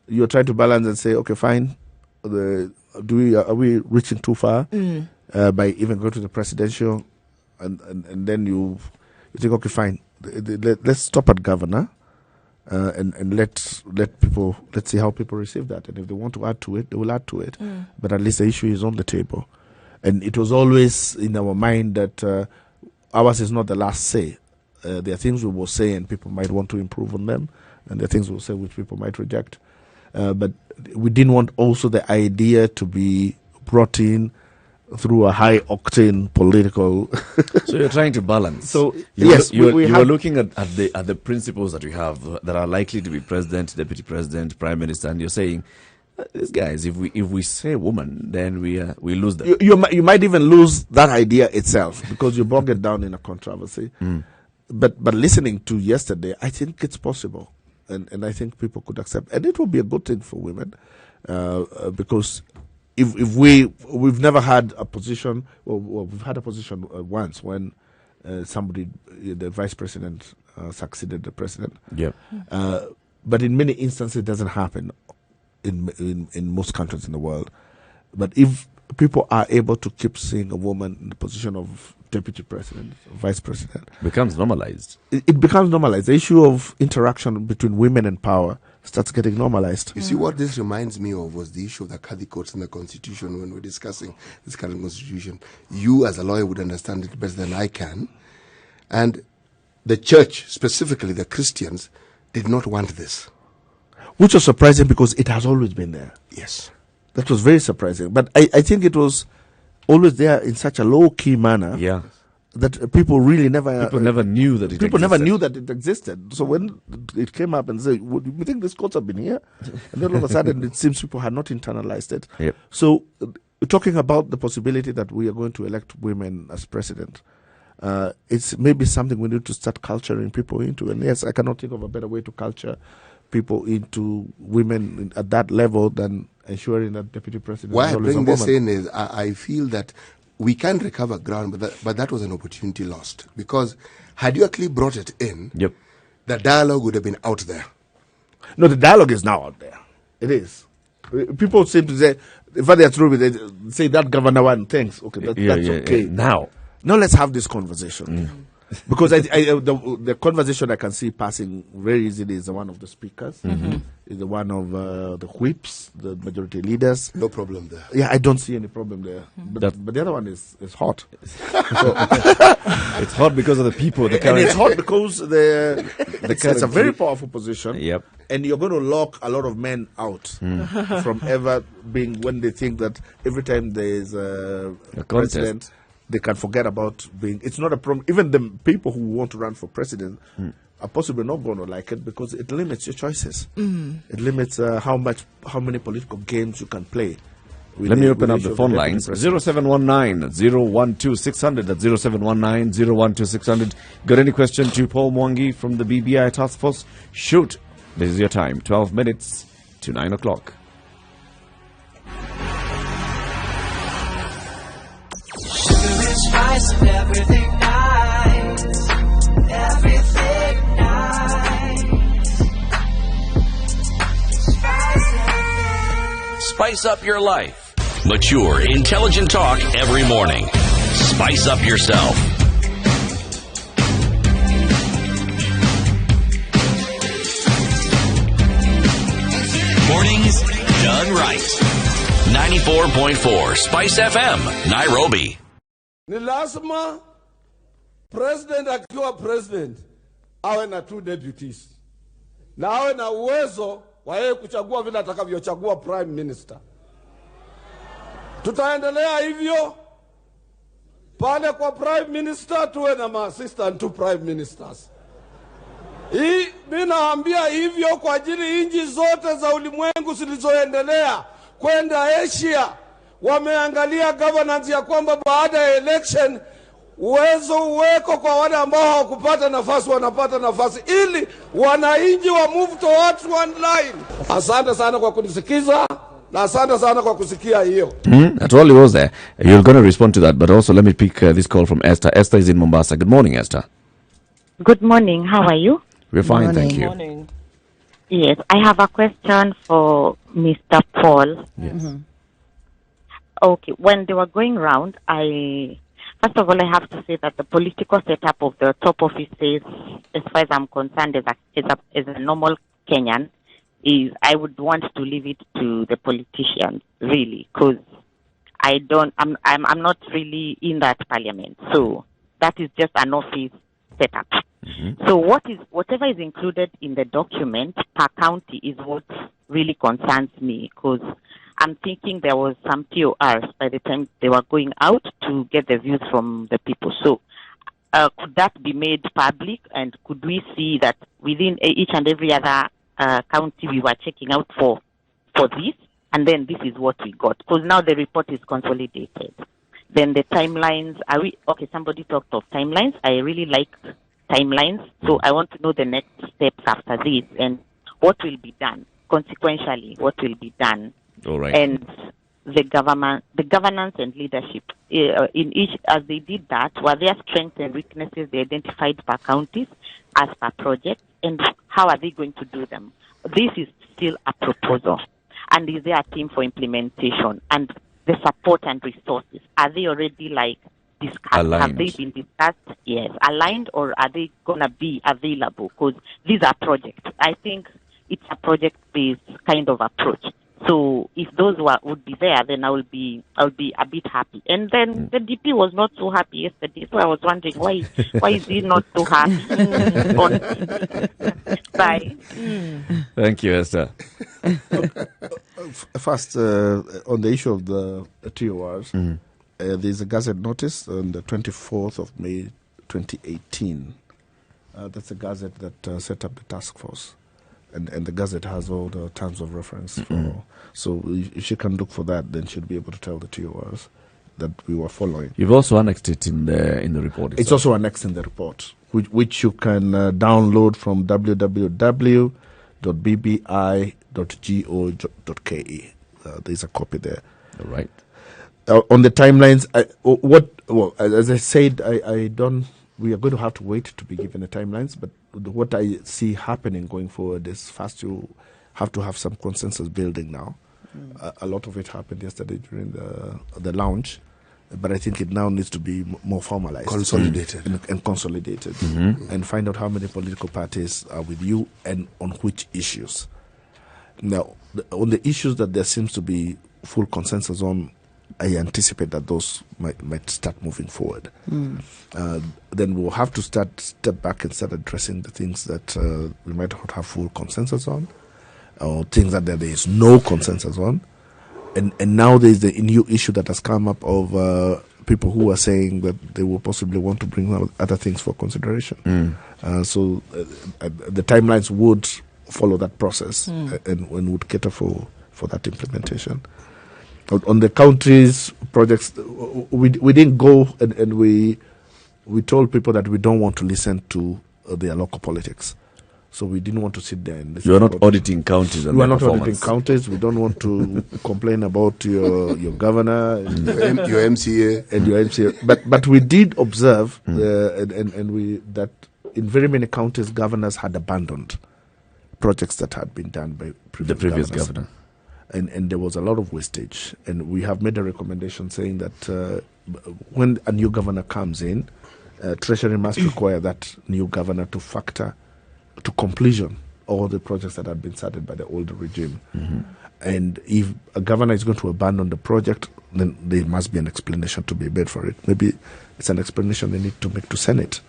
you're trying to balance and say, okay, fine, are we reaching too far by even going to the presidential, and then you think, okay, fine, let's stop at governor, and let's see how people receive that, and if they want to add to it, they will add to it, but at least the issue is on the table. And it was always in our mind that ours is not the last say. There are things we will say and people might want to improve on them, and there are things we'll say which people might reject. But we didn't want also the idea to be brought in through a high-octane political... So you're trying to balance. So, you yes, you we are have- looking at the principles that we have that are likely to be president, deputy president, prime minister, and you're saying, these guys, if we say woman, then we lose them. You might even lose that idea itself because you bog it down in a controversy. But listening to yesterday, I think it's possible, and I think people could accept, and it will be a good thing for women because if we've never had a position, well we've had a position once when somebody, the vice president, succeeded the president. Yeah. But in many instances, it doesn't happen. In most countries in the world, but if people are able to keep seeing a woman in the position of deputy president, vice president, Becomes normalized. it becomes normalized. The issue of interaction between women and power starts getting normalized. You see, what this reminds me of was the issue of the Kadhi courts in the Constitution when we're discussing this current Constitution. You, as a lawyer, would understand it better than I can. And the church, specifically the Christians, did not want this. Which was surprising because it has always been there. Yes. That was very surprising. But I think it was always there in such a low-key manner Yeah. that people really never... People never knew that it People existed. never knew that it existed. So when it came up and said, "Would you think these courts have been here?" And then all of a sudden, it seems people had not internalized it. Yep. So, talking about the possibility that we are going to elect women as president, it's maybe something we need to start culturing people into. And yes, I cannot think of a better way to culture people into women at that level than ensuring that deputy president Why is I always a bring this woman. in is I feel that we can recover ground, but that was an opportunity lost. Because had you actually brought it in, Yep. the dialogue would have been out there. No, the dialogue is now out there. It is. People seem to say, if they are through with it, say that governor one, thanks. Okay, that's okay. Now. Now let's have this conversation. Because the conversation I can see passing very easily is the one of the speakers, is the one of the whips, the majority leaders. No problem there. Yeah, I don't see any problem there. But the other one is hot. It's hot because of the people. The And current. it's hot because it's a very powerful position. Yep. And you're going to lock a lot of men out from ever being, when they think that every time there is a contest. president, they can forget about being. It's not a problem. Even the people who want to run for president are possibly not going to like it because it limits your choices. It limits how many political games you can play. Let me open up the phone lines. 0719 012 600. That's 0719 012 600. Got any question to Paul Mwangi from the BBI Task Force? Shoot. This is your time. 12 minutes to 9 o'clock. Spice and everything nice, everything nice. Spice up your life. Mature, intelligent talk every morning. Spice up yourself. Mornings done right. 94.4 Spice FM, Nairobi. Ni lazima president akiwa president awe na 2 deputies na awe na uwezo wa yeye kuchagua vile atakavyochagua prime minister. Tutaendelea hivyo pale kwa prime minister, tuwe na assistant to prime ministers. Mimi naambia hivyo kwa ajili nchi zote za ulimwengu zilizoendelea kwenda Asia wameangalia governance ya kwamba baada ya election uwezo uweko kwa wale ambao hawakupata nafasi wanapata nafasi, ili wananchi wa move towards one line. Asante sana kwa kunisikiza na asante sana kwa kusikia hiyo. That's all he was there. You're going to respond to that, but also let me pick this call from Esther. Esther is in Mombasa. Good morning, Esther. Good morning. How are you? We're fine, Morning. thank you. Morning. Yes, I have a question for Mr. Paul. Yes. Okay, when they were going round, first of all, I have to say that the political setup of the top offices, as far as I'm concerned, as a normal Kenyan, is I would want to leave it to the politicians, really, because I'm not really in that parliament, so that is just an office setup. So whatever is included in the document per county is what really concerns me, because I'm thinking there was some PORs by the time they were going out to get the views from the people. So could that be made public, and could we see that within each and every other county we were checking out for this, and then this is what we got? Because now the report is consolidated. Then the timelines, somebody talked of timelines. I really like timelines, so I want to know the next steps after this and what will be done, consequentially, what will be done. All right. And the governance and leadership in each, as they did that, were there strengths and weaknesses they identified per counties as per project, and how are they going to do them? This is still a proposal, and is there a team for implementation and the support and resources? Are they already discussed? Aligned. Have they been discussed? Yes, aligned, or are they gonna be available? Because these are projects. I think it's a project-based kind of approach. So if those would be there, then I will be a bit happy. And then the DP was not so happy yesterday, so I was wondering why is he not so happy? Bye. Thank you, Esther. First, on the issue of the TORs, There's a Gazette notice on the 24th of May 2018. That's a Gazette that set up the task force. And the Gazette has all the terms of reference. So if she can look for that, then she'll be able to tell the TORs that we were following. You've also annexed it in the report itself. It's also annexed in the report, which you can download from www.bbi.go.ke. There's a copy there. All right. On the timelines, as I said, I don't. We are going to have to wait to be given the timelines. But what I see happening going forward is first you have to have some consensus building now. A lot of it happened yesterday during the launch, but I think it now needs to be more formalized, Consolidated. and consolidated, and find out how many political parties are with you and on which issues. Now, on the issues that there seems to be full consensus on, I anticipate that those might start moving forward. Then we'll have to step back and start addressing the things that we might not have full consensus on, or things that there is no consensus on. And now there's the new issue that has come up of people who are saying that they will possibly want to bring out other things for consideration. So the timelines would follow that process and would cater for that implementation. On the country's projects, we didn't go and we told people that we don't want to listen to their local politics. So we didn't want to sit there and listen. You are not auditing counties and We are their not auditing performance. counties. We don't want to complain about your governor and Your MCA. and your MCA. But we did observe and we that in very many counties governors had abandoned projects that had been done by The previous governors. governor. And there was a lot of wastage. And we have made a recommendation saying that when a new governor comes in, Treasury must require that new governor to factor to completion all the projects that had been started by the older regime. And if a governor is going to abandon the project, then there must be an explanation to be made for it. Maybe it's an explanation they need to make to Senate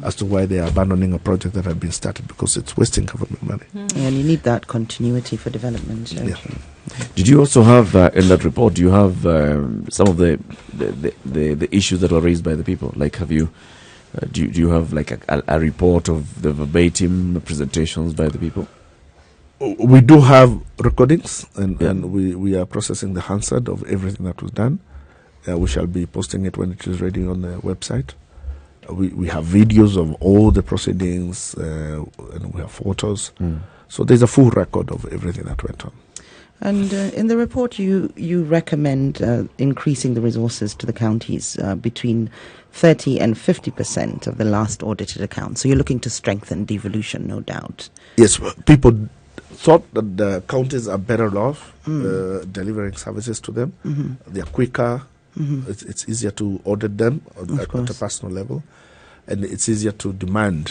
as to why they are abandoning a project that had been started, because it's wasting government money. And you need that continuity for development, don't you? Did you also have in that report? Do you have some of the issues that were raised by the people? Like, have you? Do you have like a report of the verbatim presentations by the people? We do have recordings, and we are processing the Hansard of everything that was done. We shall be posting it when it is ready on the website. We have videos of all the proceedings, and we have photos. So there's a full record of everything that went on. And in the report, you recommend increasing the resources to the counties between 30 and 50% of the last audited account. So you're looking to strengthen devolution, no doubt. Yes, people thought that the counties are better off delivering services to them. They're quicker. It's easier to audit them at a personal level. And it's easier to demand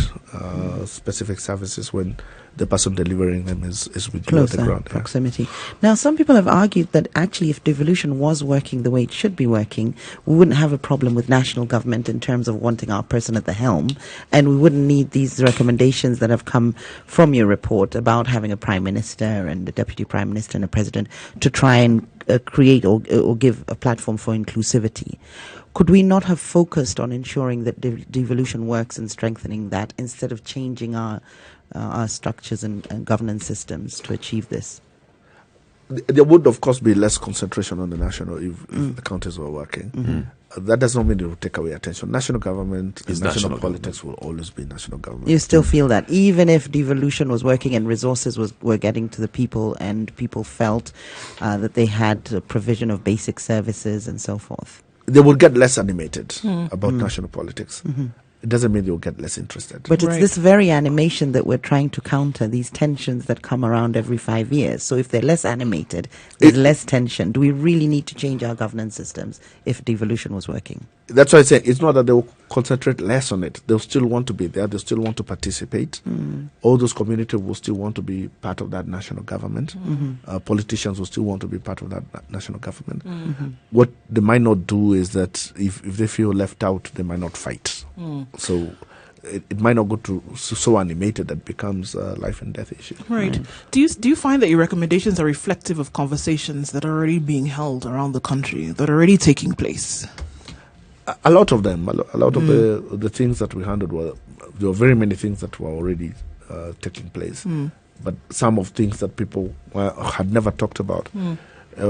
specific services when the person delivering them is with you at the ground. Proximity. Now, some people have argued that actually if devolution was working the way it should be working, we wouldn't have a problem with national government in terms of wanting our person at the helm, and we wouldn't need these recommendations that have come from your report about having a prime minister and a deputy prime minister and a president to try and create or give a platform for inclusivity. Could we not have focused on ensuring that devolution works and strengthening that instead of changing our structures and governance systems to achieve this? There would, of course, be less concentration on the national if the counties were working. That does not mean it will take away attention. National government and national politics will always be national government. You still feel that even if devolution was working and resources were getting to the people and people felt that they had a provision of basic services and so forth? They will get less animated about national politics. It doesn't mean they'll get less interested. But it's this very animation that we're trying to counter, these tensions that come around every 5 years. So if they're less animated, there's less tension. Do we really need to change our governance systems if devolution was working? That's why I say it's not that they'll concentrate less on it. They'll still want to be there. They'll still want to participate. All those communities will still want to be part of that national government. Politicians will still want to be part of that national government. What they might not do is that if they feel left out, they might not fight. So it might not go to so animated that becomes a life and death issue. Right. Do you find that your recommendations are reflective of conversations that are already being held around the country, that are already taking place? A lot of them, a lot of the things that we handled there were very many things that were already taking place, but some of things that people had never talked about.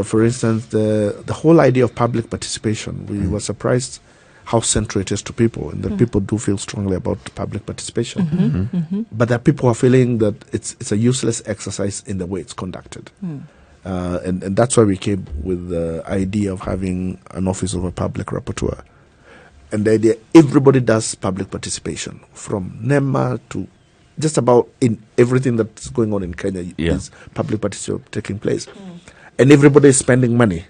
For instance, the whole idea of public participation, we were surprised how central it is to people, and that people do feel strongly about public participation. But that people are feeling that it's a useless exercise in the way it's conducted. And that's why we came with the idea of having an office of a public rapporteur. And the idea, everybody does public participation, from NEMA to just about in everything that's going on in Kenya is public participation taking place. And everybody is spending money.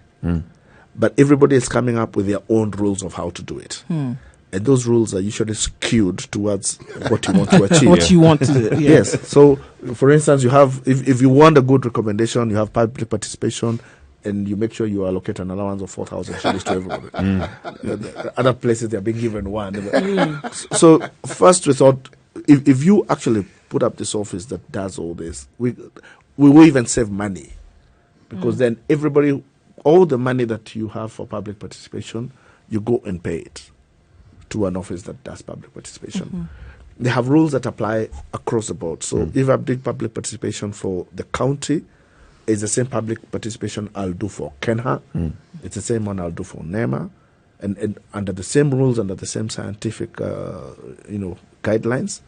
But everybody is coming up with their own rules of how to do it. And those rules are usually skewed towards what you want to achieve. What you want to do. Yes. So, for instance, you have, if you want a good recommendation, you have public participation, and you make sure you allocate an allowance of 4,000 shillings to everybody. Other places, they are being given one. So, first we thought, if you actually put up this office that does all this, we will even save money. Because then everybody, all the money that you have for public participation, you go and pay it to an office that does public participation. They have rules that apply across the board. So if I did public participation for the county, it's the same public participation I'll do for Kenha. It's the same one I'll do for NEMA. And under the same rules, under the same scientific guidelines.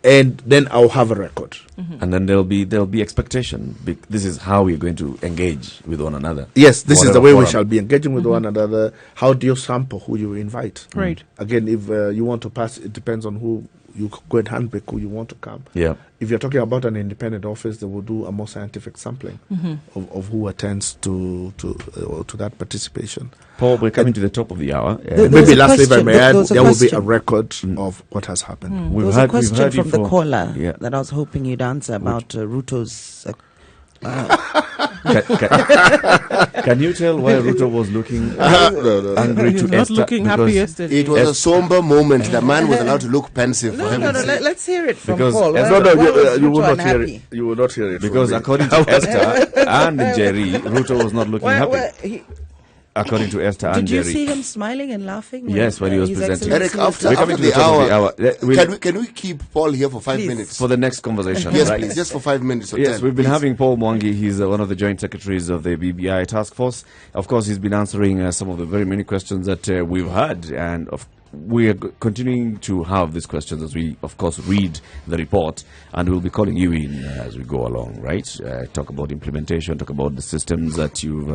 And then I'll have a record. And then there'll be expectation. This is how we're going to engage with one another. Yes, this is the way we shall be engaging with one another. How do you sample who you invite? Right. Again, if you want to pass, it depends on who you go and handpick who you want to come. Yeah. If you're talking about an independent office, they will do a more scientific sampling of who attends to that participation. Paul, we're coming to the top of the hour. Maybe lastly, if I may add, there will be a record of what has happened. There was a question from the caller that I was hoping you'd answer about Ruto's... Can you tell why Ruto was looking angry He's to not Esther? looking happy yesterday. It was a somber moment. The man was allowed to look pensive. No, let's hear it from Because Paul. You will not hear it. You will not hear it. Because according to Esther and Jerry, Ruto was not looking happy. According to Esther and Did you Jerry. see him smiling and laughing? Yes, when he was presenting. Eric, after We're coming to the hour. can we keep Paul here for 5 minutes? For the next conversation. Yes, right? please, just for 5 minutes. Or Yes, 10, we've been please. having Paul Mwangi. He's one of the joint secretaries of the BBI task force. Of course, he's been answering some of the very many questions that we've had, and we are continuing to have these questions as we, of course, read the report, and we'll be calling you in as we go along, right? Talk about implementation, talk about the systems that you've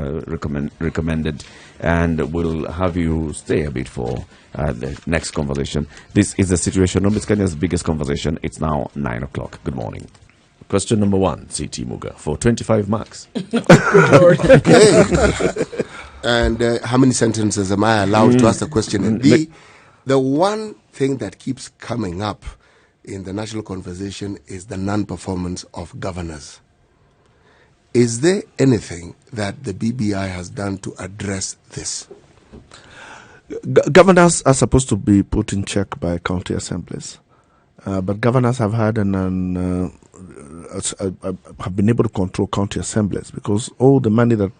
recommended, and we'll have you stay a bit for the next conversation. This is the Situation Room. It's Kenya's biggest conversation. It's now 9 o'clock. Good morning. Question number 1, CT Muga, for 25 marks. Okay. And how many sentences am I allowed to ask the question? And the one thing that keeps coming up in the national conversation is the non-performance of governors. Is there anything that the BBI has done to address this? Governors are supposed to be put in check by county assemblies, but governors have had have been able to control county assemblies, because all the money that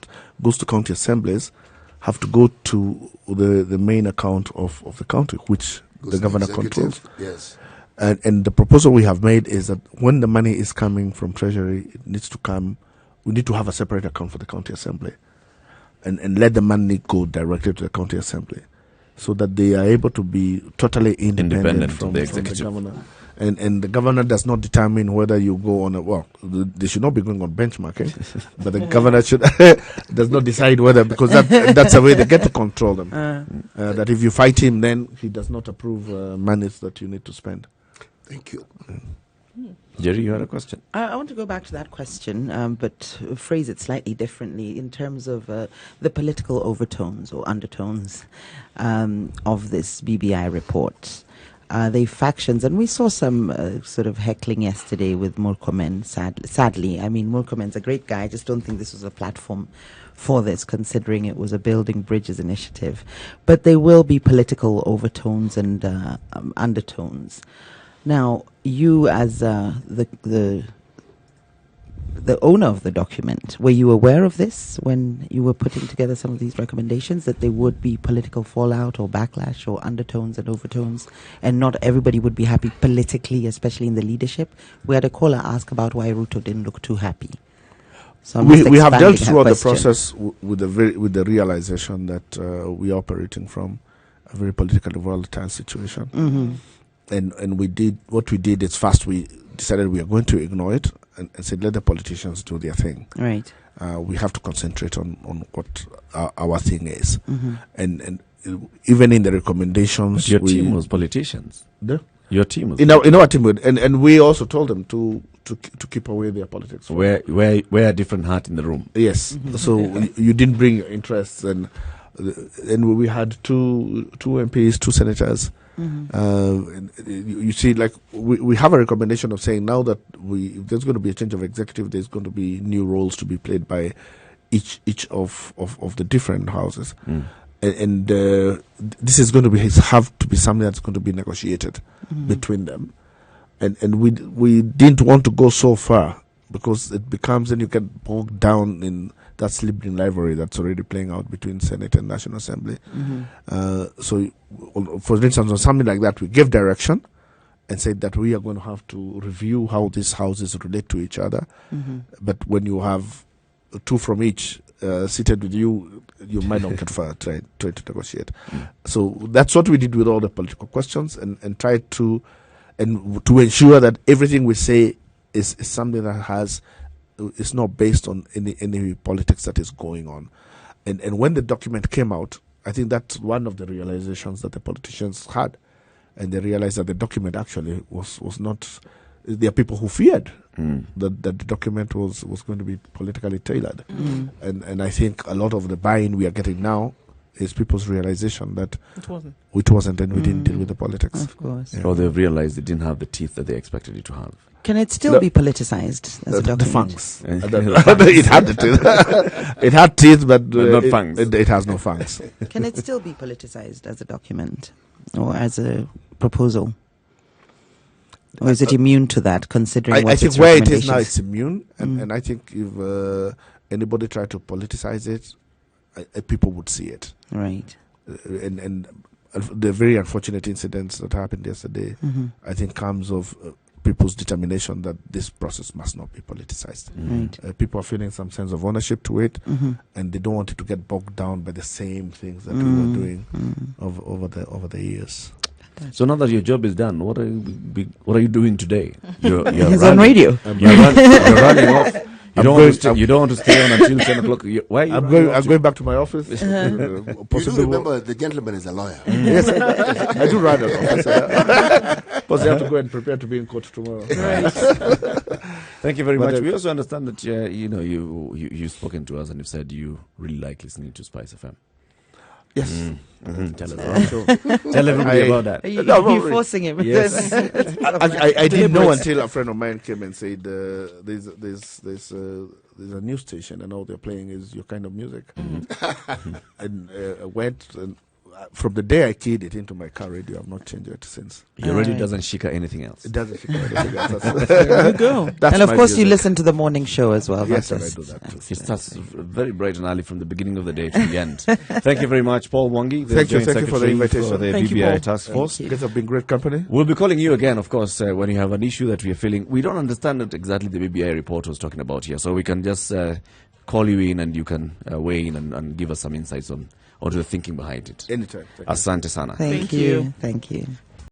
goes to county assemblies have to go to the main account of the county, which the governor controls. Yes. And the proposal we have made is that when the money is coming from Treasury, it needs to come. We need to have a separate account for the county assembly, and let the money go directly to the county assembly, so that they are able to be totally independent from the executive. From the governor. And the governor does not determine whether you go on they should not be going on benchmarking, but the governor does not decide whether, because that's the way they get to control them. That if you fight him, then he does not approve monies that you need to spend. Thank you. Jerry, you had a question? I want to go back to that question, but phrase it slightly differently in terms of the political overtones or undertones of this BBI report. Are they factions? And we saw some sort of heckling yesterday with Murkomen, sadly. I mean, Murkomen's a great guy. I just don't think this was a platform for this, considering it was a Building Bridges initiative. But there will be political overtones and undertones. Now, you as the owner of the document, were you aware of this when you were putting together some of these recommendations, that there would be political fallout or backlash or undertones and overtones, and not everybody would be happy politically, especially in the leadership? We had a caller ask about why Ruto didn't look too happy. So we have dealt throughout the process with the realization that we are operating from a very politically volatile situation. And we did what we did is first we decided we are going to ignore it and said let the politicians do their thing. Right. We have to concentrate on what our thing is. And even in the recommendations, but your team was politicians. Your team was in our team, and we also told them to keep away their politics. Wear a different hat in the room. Yes. So you didn't bring your interests, and we had two MPs, 2 senators. You see, like we have a recommendation of saying now that if there's going to be a change of executive, there's going to be new roles to be played by each of the different houses, and this is going to have to be something that's going to be negotiated between them, and we didn't want to go so far because it becomes then you get bogged down in that sibling rivalry that's already playing out between Senate and National Assembly. So, for instance, on something like that, we gave direction and said that we are going to have to review how these houses relate to each other. But when you have 2 from each seated with you, you might not get far trying to negotiate. So that's what we did with all the political questions and tried to ensure that everything we say is something that is not based on any politics that is going on. And when the document came out, I think that's one of the realizations that the politicians had. And they realized that the document actually was not... There are people who feared that the document was going to be politically tailored. And I think a lot of the buy-in we are getting now is people's realization that it wasn't and we didn't deal with the politics. Of course. Or they've realized it didn't have the teeth that they expected it to have. Can it still be politicized as a document? The fangs. It had the teeth. It had teeth, but not fangs. It has no fangs. Can it still be politicized as a document or as a proposal? Or is it immune to that, considering I think where it is now, it's immune. And I think if anybody tried to politicize it, people would see it. Right. And the very unfortunate incidents that happened yesterday, I think comes of people's determination that this process must not be politicized. Right. People are feeling some sense of ownership to it, and they don't want it to get bogged down by the same things that we were doing over the years. So now that your job is done, what are you doing today? You're He's on radio. You're running off. You don't want to stay on until 10 o'clock. Why? I'm going back to my office. You do remember the gentleman is a lawyer. Yes, I do run an office. Plus, I have to go and prepare to be in court tomorrow. Right. Thank you very much. We also understand that you've spoken to us and you've said you really like listening to Spice FM. Yes. Tell us. Tell everybody about that. You're forcing him. Yes. I didn't know until a friend of mine came and said there's a news station and all they're playing is your kind of music. And I went and from the day I keyed it into my car radio, I've not changed it since. Your radio doesn't shika anything else. It doesn't shika anything else. There you go. And of course, you listen to the morning show as well. Yes, I do that too. It starts very bright and early from the beginning of the day to the end. Thank you very much, Paul Mwangi. Thank you for the invitation. For the BBI Task Force. You guys have been great company. We'll be calling you again, of course, when you have an issue that we are feeling. We don't understand what exactly the BBI report was talking about here, so we can just call you in and you can weigh in and give us some insights on the thinking behind it. Anytime. Asante sana. Thank you. Thank you.